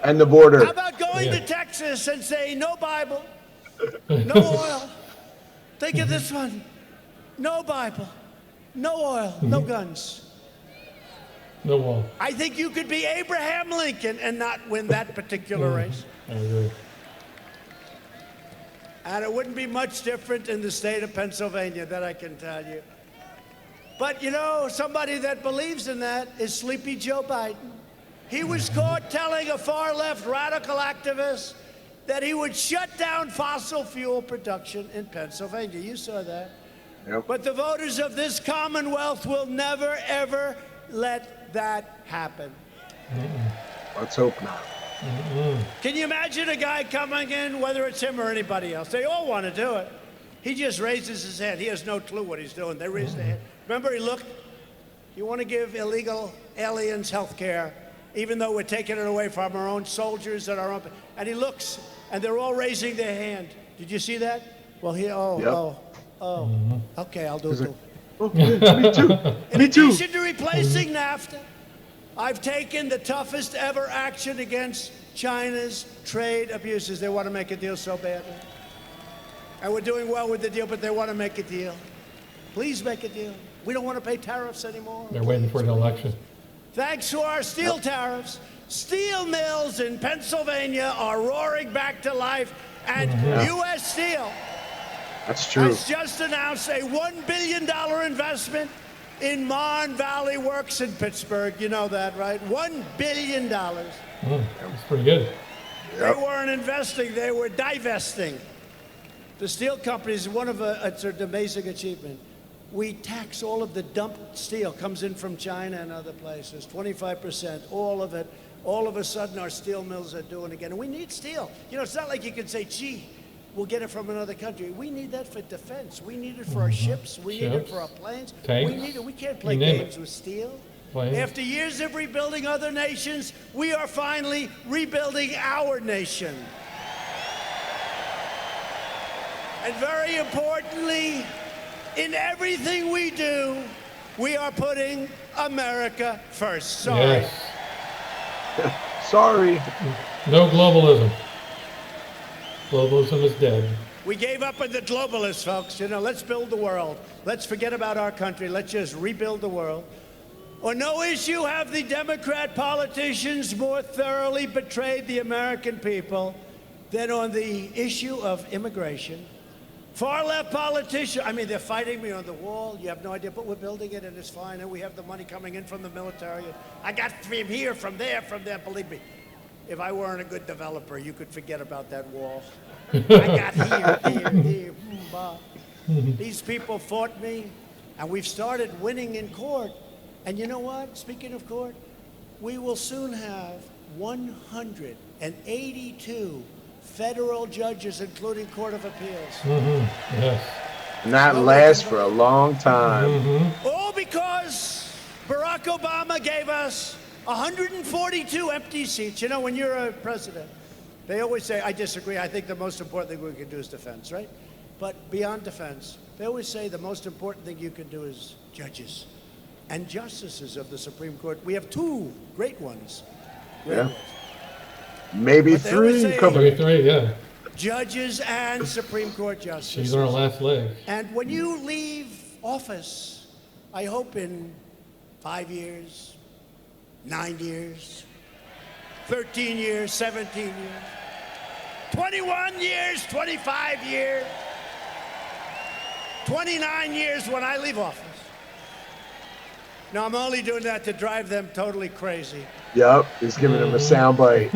And the border. How about going to Texas and saying no Bible, no oil? Think of this one. No Bible, no oil, no guns. No wall. I think you could be Abraham Lincoln and not win that particular race. I agree. And it wouldn't be much different in the state of Pennsylvania, that I can tell you. But you know, somebody that believes in that is Sleepy Joe Biden. He was caught telling a far-left radical activist that he would shut down fossil fuel production in Pennsylvania. You saw that. Yep. But the voters of this Commonwealth will never, ever let that happen. Let's hope not. Can you imagine a guy coming in, whether it's him or anybody else? They all want to do it. He just raises his hand. He has no clue what he's doing. They raise their hand. Remember, he looked. You want to give illegal aliens health care, even though we're taking it away from our own soldiers and our own. And he looks, and they're all raising their hand. Did you see that? Well, okay, I'll do it too. Me too. In addition to replacing NAFTA, I've taken the toughest ever action against China's trade abuses. They want to make a deal so badly. And we're doing well with the deal, but they want to make a deal. Please make a deal. We don't want to pay tariffs anymore. They're waiting for an election. Thanks to our steel tariffs, steel mills in Pennsylvania are roaring back to life, and U.S. Steel That's true. has just announced a $1 billion investment in Mon Valley Works in Pittsburgh. You know that, right? $1 billion. That's pretty good. They weren't investing, they were divesting. The steel companies, it's an amazing achievement. We tax all of the dumped steel, comes in from China and other places, 25%, all of it. All of a sudden, our steel mills are doing it again. And we need steel. You know, it's not like you can say, gee, we'll get it from another country. We need that for defense. We need it for our ships. We need it for our planes. Tanks. We need it. We can't play You name games it. with steel. Planes. After years of rebuilding other nations, we are finally rebuilding our nation. And very importantly, in everything we do, we are putting America first. Sorry. Yes. Sorry. No globalism. Globalism is dead. We gave up on the globalists, folks. You know, let's build the world. Let's forget about our country. Let's just rebuild the world. On no issue have the Democrat politicians more thoroughly betrayed the American people than on the issue of immigration. Far-left politicians, I mean, they're fighting me on the wall. You have no idea, but we're building it, and it's fine, and we have the money coming in from the military. I got from here, from there, believe me. If I weren't a good developer, you could forget about that wall. I got here. These people fought me, and we've started winning in court. And you know what? Speaking of court, we will soon have 182 federal judges, including Court of Appeals. Yes. And that lasts for a long time. All because Barack Obama gave us 142 empty seats. You know, when you're a president, they always say, I disagree. I think the most important thing we can do is defense, right? But beyond defense, they always say the most important thing you can do is judges and justices of the Supreme Court. We have two great ones. Maybe But they always three. say- Maybe three, yeah. Judges and Supreme Court justices. She's on her last leg. And when you leave office, I hope in 5 years, 9 years, 13 years, 17 years, 21 years, 25 years, 29 years when I leave office. No, I'm only doing that to drive them totally crazy. Yep, he's giving him a soundbite.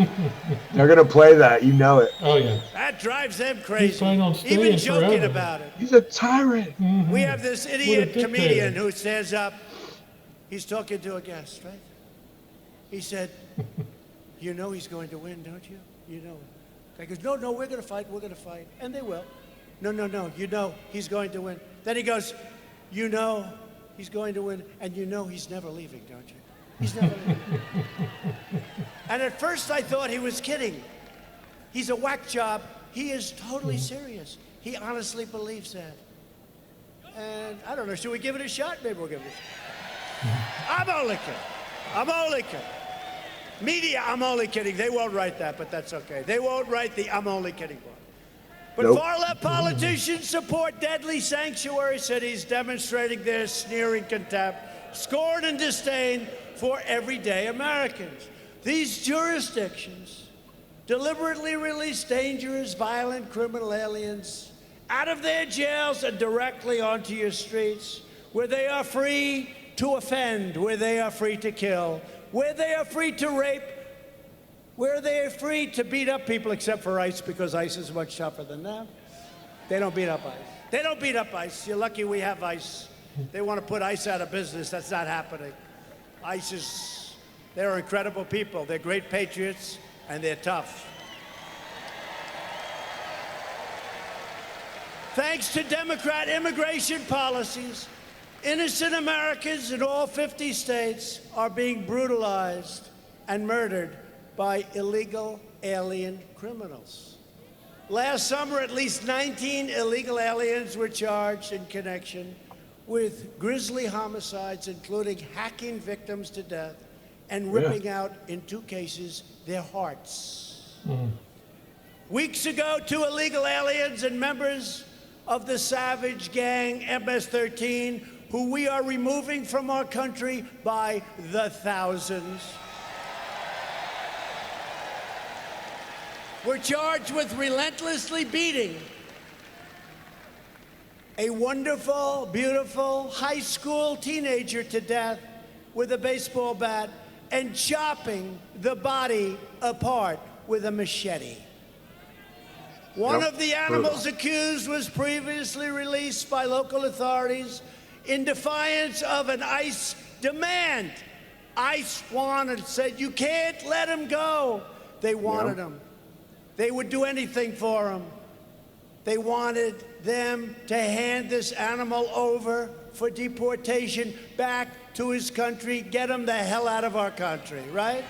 They're gonna play that, you know it. Oh, yeah. That drives them crazy. planning on staying Even joking forever. about it. He's a tyrant. We have this idiot dictator. comedian who stands up. He's talking to a guest, right? He said, you know he's going to win, don't you? You know it. Guy goes, no, we're going to fight. And they will. No, you know he's going to win. Then he goes, you know he's going to win, and you know he's never leaving, don't you? He's never leaving. And at first I thought he was kidding. He's a whack job. He is totally serious. He honestly believes that. And I don't know, should we give it a shot? Maybe we'll give it a shot. I'm only kidding. Media, I'm only kidding. They won't write that, but that's okay. They won't write the I'm only kidding one. But Nope. far-left politicians support deadly sanctuary cities, demonstrating their sneering contempt, scorn, and disdain for everyday Americans. These jurisdictions deliberately release dangerous, violent, criminal aliens out of their jails and directly onto your streets, where they are free to offend, where they are free to kill, where they are free to rape, where they are free to beat up people, except for ICE, because ICE is much tougher than them. They don't beat up ICE. They don't beat up ICE. You're lucky we have ICE. They want to put ICE out of business. That's not happening. ICE is, they're incredible people. They're great patriots, and they're tough. Thanks to Democrat immigration policies, innocent Americans in all 50 states are being brutalized and murdered by illegal alien criminals. Last summer, at least 19 illegal aliens were charged in connection with grisly homicides, including hacking victims to death and ripping out, in 2 cases, their hearts. Weeks ago, 2 illegal aliens and members of the savage gang MS-13, who we are removing from our country by the thousands, were charged with relentlessly beating a wonderful, beautiful high school teenager to death with a baseball bat and chopping the body apart with a machete. One of the animals accused was previously released by local authorities in defiance of an ICE demand. ICE said, you can't let him go. They wanted him. They would do anything for him. They wanted them to hand this animal over for deportation back to his country, get him the hell out of our country, right?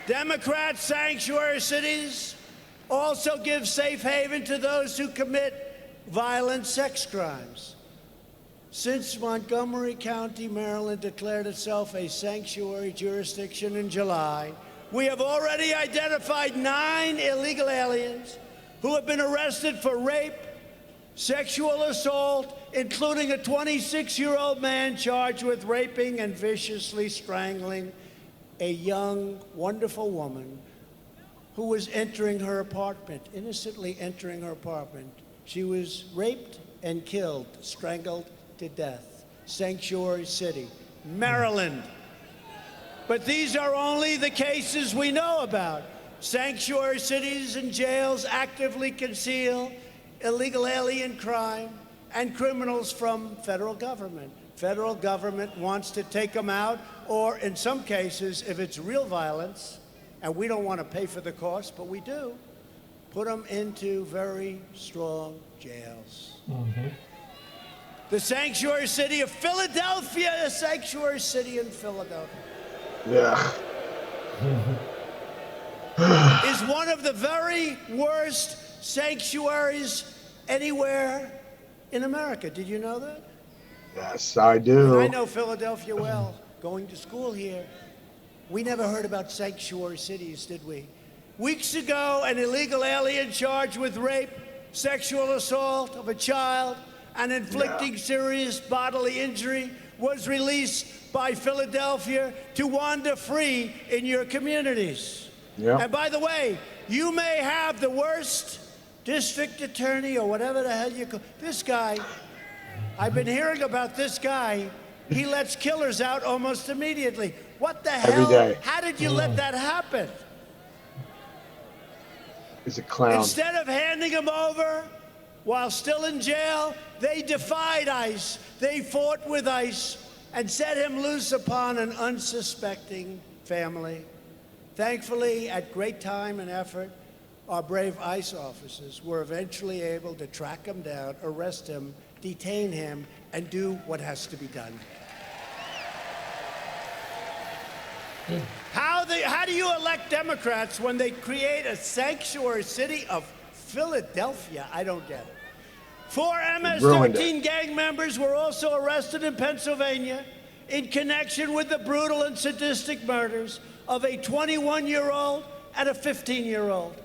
Democrat sanctuary cities also give safe haven to those who commit violent sex crimes. Since Montgomery County, Maryland declared itself a sanctuary jurisdiction in July, we have already identified 9 illegal aliens who have been arrested for rape, sexual assault, including a 26-year-old man charged with raping and viciously strangling a young, wonderful woman who was entering her apartment, innocently entering her apartment. She was raped and killed, strangled to death. Sanctuary City, Maryland. But these are only the cases we know about. Sanctuary cities and jails actively conceal illegal alien crime and criminals from federal government. Federal government wants to take them out, or in some cases, if it's real violence, and we don't want to pay for the cost, but we do, put them into very strong jails. The sanctuary city of Philadelphia, a sanctuary city in Philadelphia, is one of the very worst sanctuaries anywhere in America. Did you know that? Yes, I do. And I know Philadelphia well, going to school here. We never heard about sanctuary cities, did we? Weeks ago, an illegal alien charged with rape, sexual assault of a child, and inflicting serious bodily injury was released by Philadelphia to wander free in your communities. And by the way, you may have the worst district attorney or whatever the hell you call this guy. I've been hearing about this guy. He lets killers out almost immediately. What the hell? Every day. How did you let that happen? He's a clown. Instead of handing him over while still in jail, they defied ICE. They fought with ICE and set him loose upon an unsuspecting family. Thankfully, at great time and effort, our brave ICE officers were eventually able to track him down, arrest him, detain him, and do what has to be done. How do you elect Democrats when they create a sanctuary city of Philadelphia? I don't get it. 4 MS-13 gang members were also arrested in Pennsylvania in connection with the brutal and sadistic murders of a 21-year-old and a 15-year-old.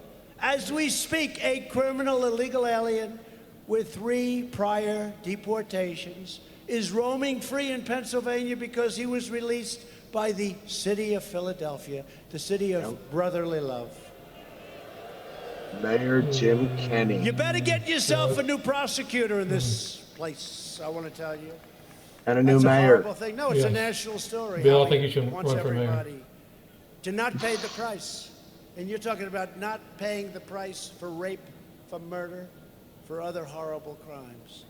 As we speak, a criminal illegal alien with 3 prior deportations is roaming free in Pennsylvania because he was released by the city of Philadelphia, the city of brotherly love. Mayor Jim Kenney. You better get yourself a new prosecutor in this place, I want to tell you. And a new That's mayor. a horrible thing. No, it's a national story. Bill, I How think he you should wants run for mayor. everybody to not pay the price. And you're talking about not paying the price for rape, for murder, for other horrible crimes.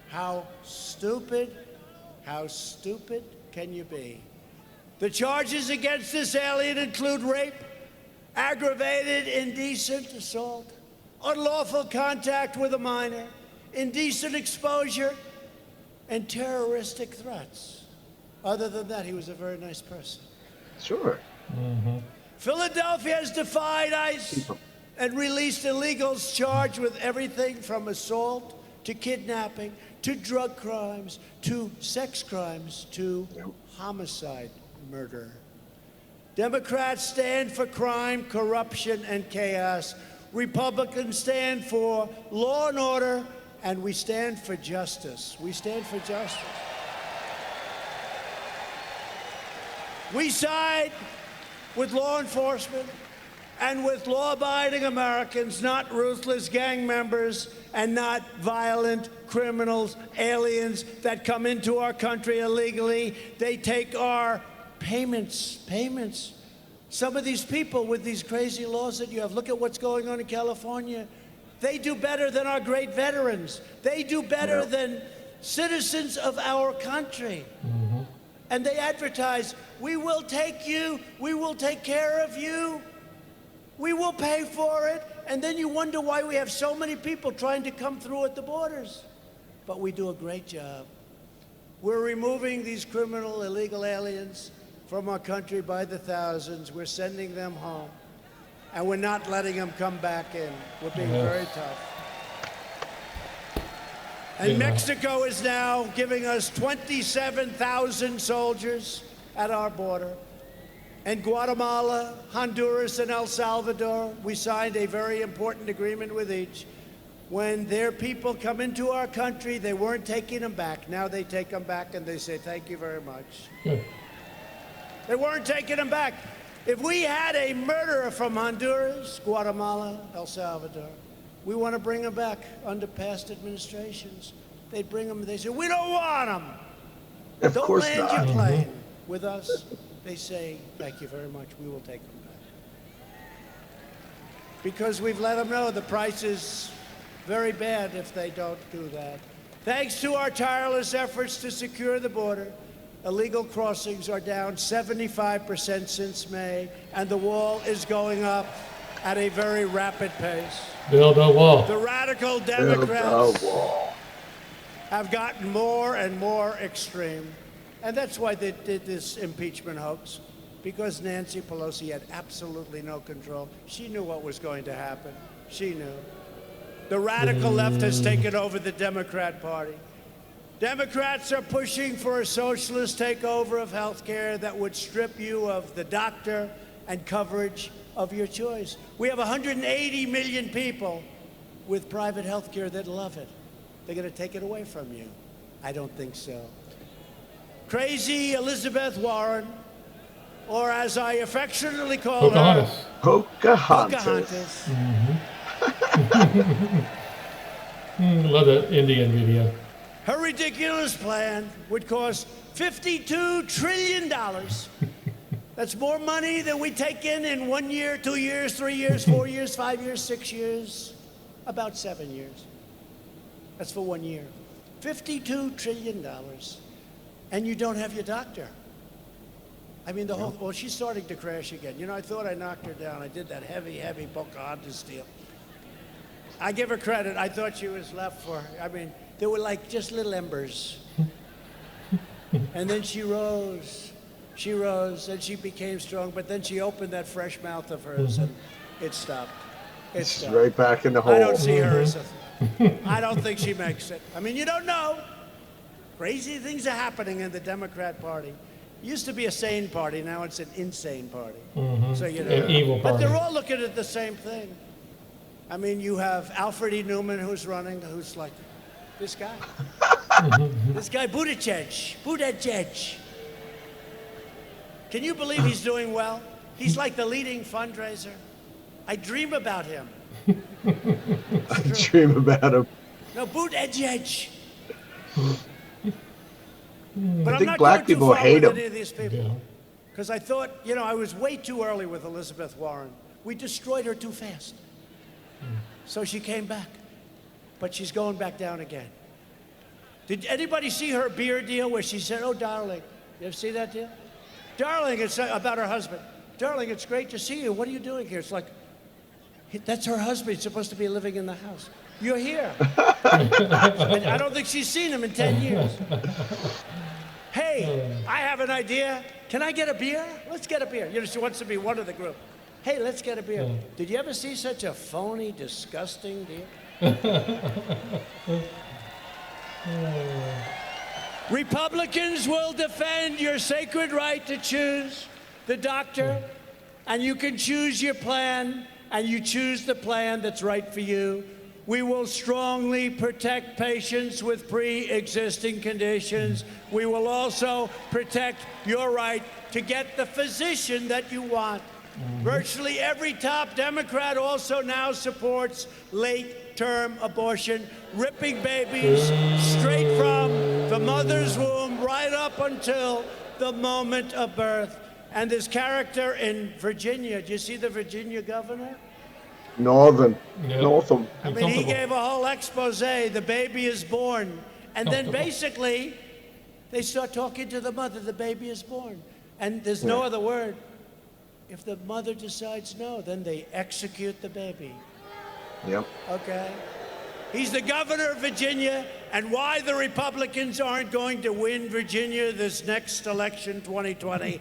How stupid can you be? The charges against this alien include rape, aggravated indecent assault, unlawful contact with a minor, indecent exposure, and terroristic threats. Other than that, he was a very nice person. Sure. Philadelphia has defied ICE and released illegals charged with everything from assault to kidnapping to drug crimes to sex crimes to homicide, murder. Democrats stand for crime, corruption, and chaos. Republicans stand for law and order, and we stand for justice. We stand for justice. We side with law enforcement and with law-abiding Americans, not ruthless gang members and not violent criminals, aliens that come into our country illegally. They take our payments. Some of these people with these crazy laws that you have, look at what's going on in California. They do better than our great veterans. They do better than citizens of our country. And they advertise, we will take you, we will take care of you, we will pay for it. And then you wonder why we have so many people trying to come through at the borders. But we do a great job. We're removing these criminal illegal aliens from our country by the thousands. We're sending them home. And we're not letting them come back in. We're being very tough. And Mexico is now giving us 27,000 soldiers at our border. And Guatemala, Honduras, and El Salvador, we signed a very important agreement with each. When their people come into our country, they weren't taking them back. Now they take them back and they say, thank you very much. They weren't taking them back. If we had a murderer from Honduras, Guatemala, El Salvador, we want to bring them back under past administrations. They'd bring them, they say, we don't want them. Of course Don't not. land your plane with us. They say, thank you very much, we will take them back. Because we've let them know the price is very bad if they don't do that. Thanks to our tireless efforts to secure the border, illegal crossings are down 75% since May, and the wall is going up at a very rapid pace. Build a wall. The radical Democrats have gotten more and more extreme. And that's why they did this impeachment hoax, because Nancy Pelosi had absolutely no control. She knew what was going to happen. She knew. The radical left has taken over the Democrat Party. Democrats are pushing for a socialist takeover of health care that would strip you of the doctor and coverage of your choice. We have 180 million people with private health care that love it. They're going to take it away from you. I don't think so. Crazy Elizabeth Warren, or as I affectionately call her, Pocahontas. Love that Indian video. her ridiculous plan would cost $52 trillion. That's more money than we take in 1 year, 2 years, 3 years, 4 years, 5 years, 6 years, about 7 years. That's for 1 year. $52 trillion. And you don't have your doctor. I mean, the whole, well, she's starting to crash again. You know, I thought I knocked her down. I did that heavy Pocahontas deal. I give her credit. I thought she was left for, I mean, they were like just little embers. And then she rose, and she became strong, but then she opened that fresh mouth of hers, and it stopped. It She's stopped. right back in the hole. I don't see her as a, I don't think she makes it. I mean, you don't know. Crazy things are happening in the Democrat Party. It used to be a sane party, now it's an insane party. So you know, An evil but party. they're all looking at the same thing. I mean, you have Alfred E. Newman who's running, who's like this guy. This guy Buttigieg. Can you believe he's doing well? He's like the leading fundraiser. I dream about him. I dream about him. No, Buttigieg. I But I'm think not black going too people far hate with him. any of these people. Because I thought, you know, I was way too early with Elizabeth Warren. We destroyed her too fast. So she came back. But she's going back down again. Did anybody see her beer deal where she said, "Oh, darling"? You ever see that deal? Darling, it's about her husband. Darling, it's great to see you. What are you doing here? It's like, that's her husband. He's supposed to be living in the house. You're here. And I don't think she's seen him in 10 years. Hey, I have an idea. Can I get a beer? Let's get a beer. You know, she wants to be one of the group. Hey, let's get a beer. Did you ever see such a phony, disgusting deal? Republicans will defend your sacred right to choose the doctor, and you can choose your plan, and you choose the plan that's right for you. We will strongly protect patients with pre-existing conditions. We will also protect your right to get the physician that you want. Virtually every top Democrat also now supports late-term abortion, ripping babies straight from the mother's womb right up until the moment of birth. And this character in Virginia, do you see the Virginia governor? Northam. I mean, he gave a whole expose. The baby is born. And then basically, they start talking to the mother. The baby is born. And there's no other word. If the mother decides no, then they execute the baby. Yep. Okay? He's the governor of Virginia, and why the Republicans aren't going to win Virginia this next election, 2020,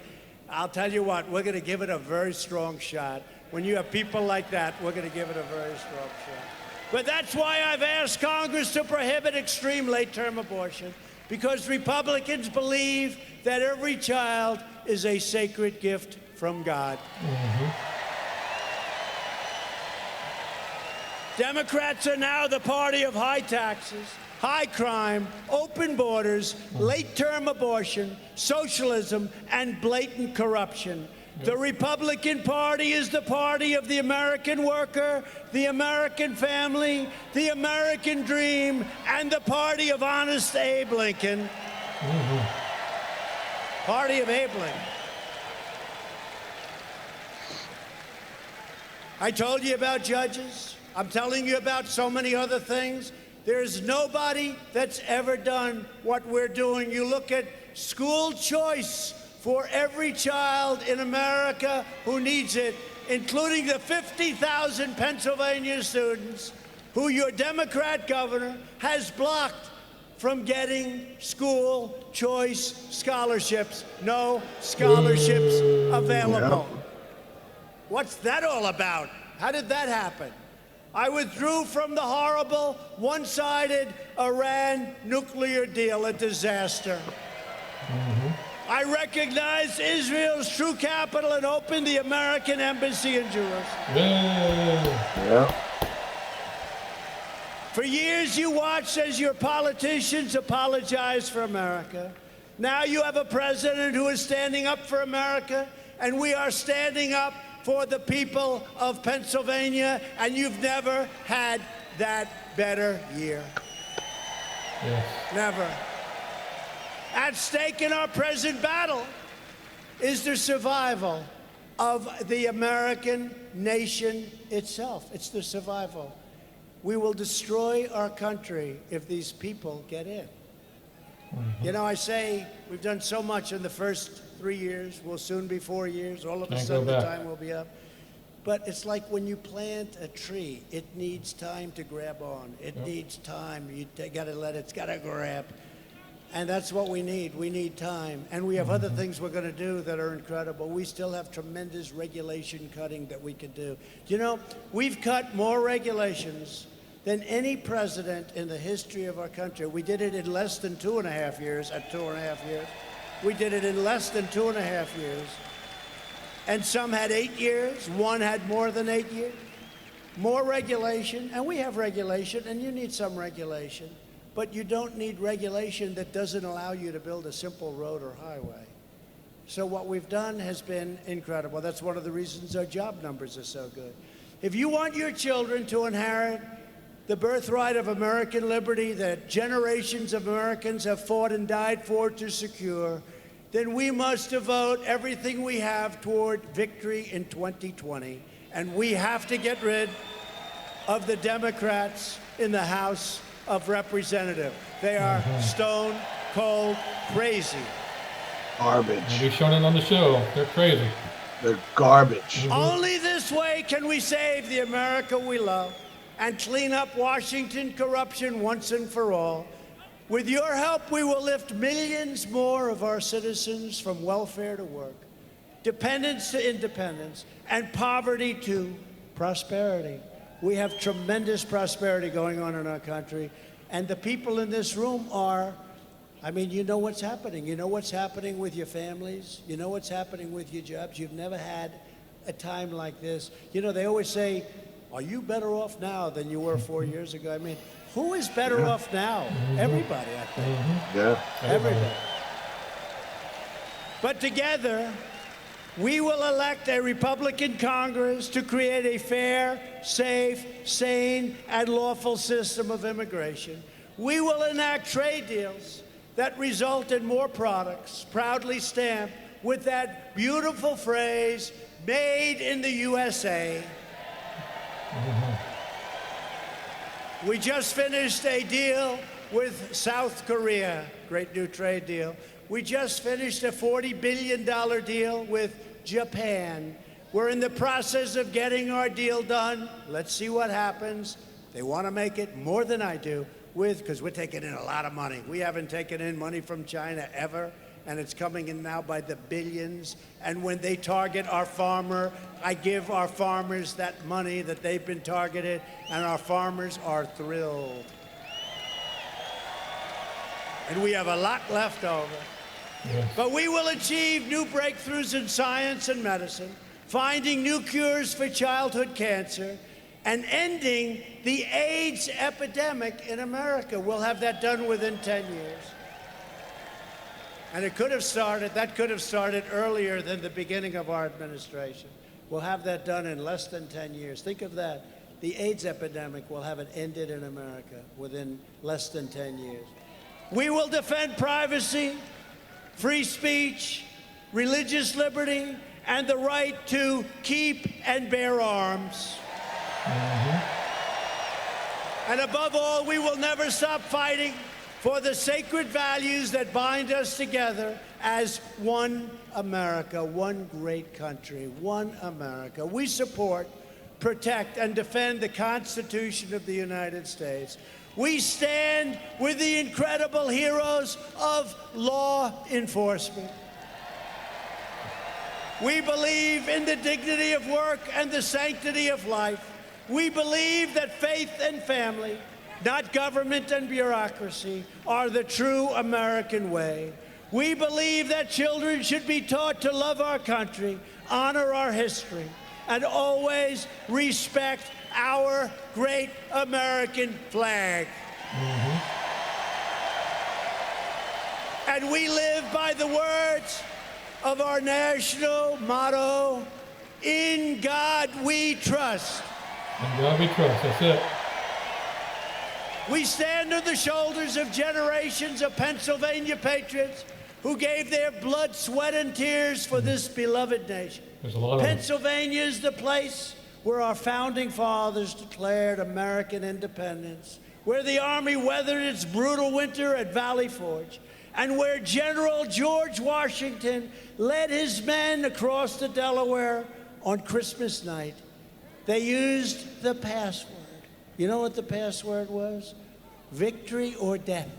I'll tell you what, we're going to give it a very strong shot. When you have people like that, we're going to give it a very strong shot. But that's why I've asked Congress to prohibit extreme late-term abortion, because Republicans believe that every child is a sacred gift from God. Democrats are now the party of high taxes, high crime, open borders, late-term abortion, socialism, and blatant corruption. The Republican Party is the party of the American worker, the American family, the American dream, and the party of honest Abe Lincoln. Party of Abe Lincoln. I told you about judges. I'm telling you about so many other things. There's nobody that's ever done what we're doing. You look at school choice for every child in America who needs it, including the 50,000 Pennsylvania students who your Democrat governor has blocked from getting school choice scholarships. No scholarships available. Yeah. What's that all about? How did that happen? I withdrew from the horrible, one-sided Iran nuclear deal, a disaster. I recognized Israel's true capital and opened the American embassy in Jerusalem. Yeah. For years, you watched as your politicians apologized for America. Now you have a president who is standing up for America, and we are standing up for the people of Pennsylvania, and you've never had that better year. Yes. Never. At stake in our present battle is the survival of the American nation itself. It's the survival. We will destroy our country if these people get in. You know, I say we've done so much in the first 3 years. We'll soon be 4 years. All of a sudden, the time will be up. But it's like when you plant a tree, it needs time to grab on. It needs time. You got to let it's got to grab. And that's what we need. We need time. And we have other things we're going to do that are incredible. We still have tremendous regulation cutting that we could do. You know, we've cut more regulations than any president in the history of our country. We did it in less than 2.5 years, at 2.5 years. We did it in less than 2.5 years. And some had 8 years, one had more than 8 years. More regulation, and we have regulation, and you need some regulation, but you don't need regulation that doesn't allow you to build a simple road or highway. So what we've done has been incredible. That's one of the reasons our job numbers are so good. If you want your children to inherit the birthright of American liberty that generations of Americans have fought and died for to secure, then we must devote everything we have toward victory in 2020. And we have to get rid of the Democrats in the House of Representatives. They are stone cold crazy. Garbage. We've shown it on the show. They're crazy. They're garbage. Only this way can we save the America we love and clean up Washington corruption once and for all. With your help, we will lift millions more of our citizens from welfare to work, dependence to independence, and poverty to prosperity. We have tremendous prosperity going on in our country, and the people in this room are, I mean, you know what's happening. You know what's happening with your families. You know what's happening with your jobs. You've never had a time like this. You know, they always say, are you better off now than you were 4 years ago? I mean, who is better off now? Everybody, I think. Yeah. Everybody. But together, we will elect a Republican Congress to create a fair, safe, sane, and lawful system of immigration. We will enact trade deals that result in more products proudly stamped with that beautiful phrase, made in the USA. We just finished a deal with South Korea, great new trade deal. We just finished a $40 billion deal with Japan. We're in the process of getting our deal done. Let's see what happens. They want to make it more than I do because we're taking in a lot of money. We haven't taken in money from China ever, and it's coming in now by the billions. And when they target our farmer, I give our farmers that money that they've been targeted, and our farmers are thrilled. And we have a lot left over. Yes. But we will achieve new breakthroughs in science and medicine, finding new cures for childhood cancer, and ending the AIDS epidemic in America. We'll have that done within 10 years. And that could have started earlier than the beginning of our administration. We'll have that done in less than 10 years. Think of that. The AIDS epidemic, will have it ended in America within less than 10 years. We will defend privacy, free speech, religious liberty, and the right to keep and bear arms. And above all, we will never stop fighting for the sacred values that bind us together as one America, one great country, one America. We support, protect, and defend the Constitution of the United States. We stand with the incredible heroes of law enforcement. We believe in the dignity of work and the sanctity of life. We believe that faith and family, not government and bureaucracy, are the true American way. We believe that children should be taught to love our country, honor our history, and always respect our great American flag. And we live by the words of our national motto, "In God we trust." In God we trust. That's it. We stand on the shoulders of generations of Pennsylvania patriots who gave their blood, sweat, and tears for this beloved nation. There's a lot of them. Pennsylvania is the place where our founding fathers declared American independence, where the Army weathered its brutal winter at Valley Forge, and where General George Washington led his men across the Delaware on Christmas night. They used the password. You know what the password was? Victory or death.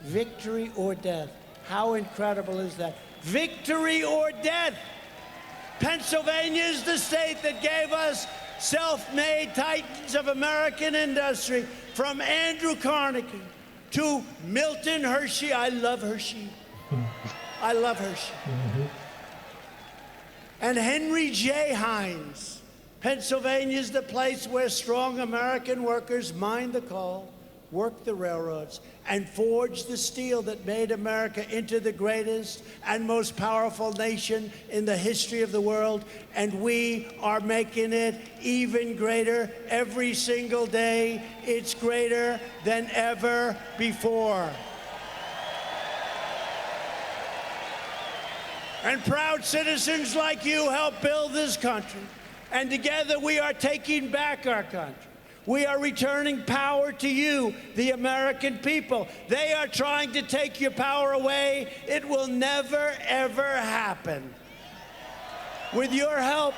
Victory or death. How incredible is that? Victory or death. Pennsylvania is the state that gave us self-made titans of American industry. from Andrew Carnegie to Milton Hershey. I love Hershey. I love Hershey. And Henry J. Hines. Pennsylvania's the place where strong American workers mined the coal, worked the railroads, and forged the steel that made America into the greatest and most powerful nation in the history of the world. And we are making it even greater every single day. It's greater than ever before. And proud citizens like you help build this country. And together we are taking back our country. We are returning power to you, the American people. They are trying to take your power away. It will never, ever happen. With your help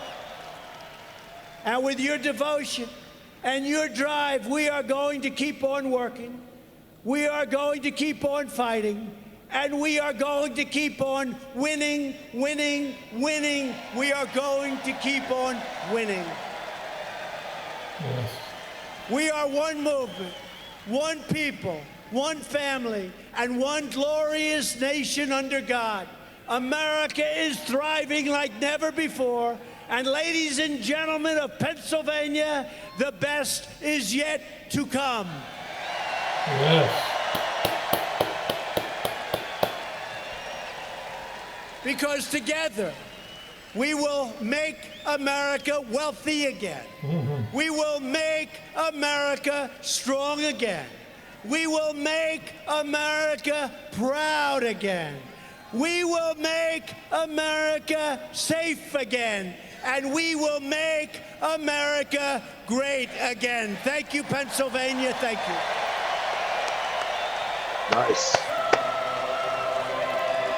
and with your devotion and your drive, we are going to keep on working. We are going to keep on fighting. And we are going to keep on winning, winning, winning. We are going to keep on winning. Yes. We are one movement, one people, one family, and one glorious nation under God. America is thriving like never before. And ladies and gentlemen of Pennsylvania, the best is yet to come. Yes. Because together, we will make America wealthy again. We will make America strong again. We will make America proud again. We will make America safe again. And we will make America great again. Thank you, Pennsylvania. Thank you. Nice.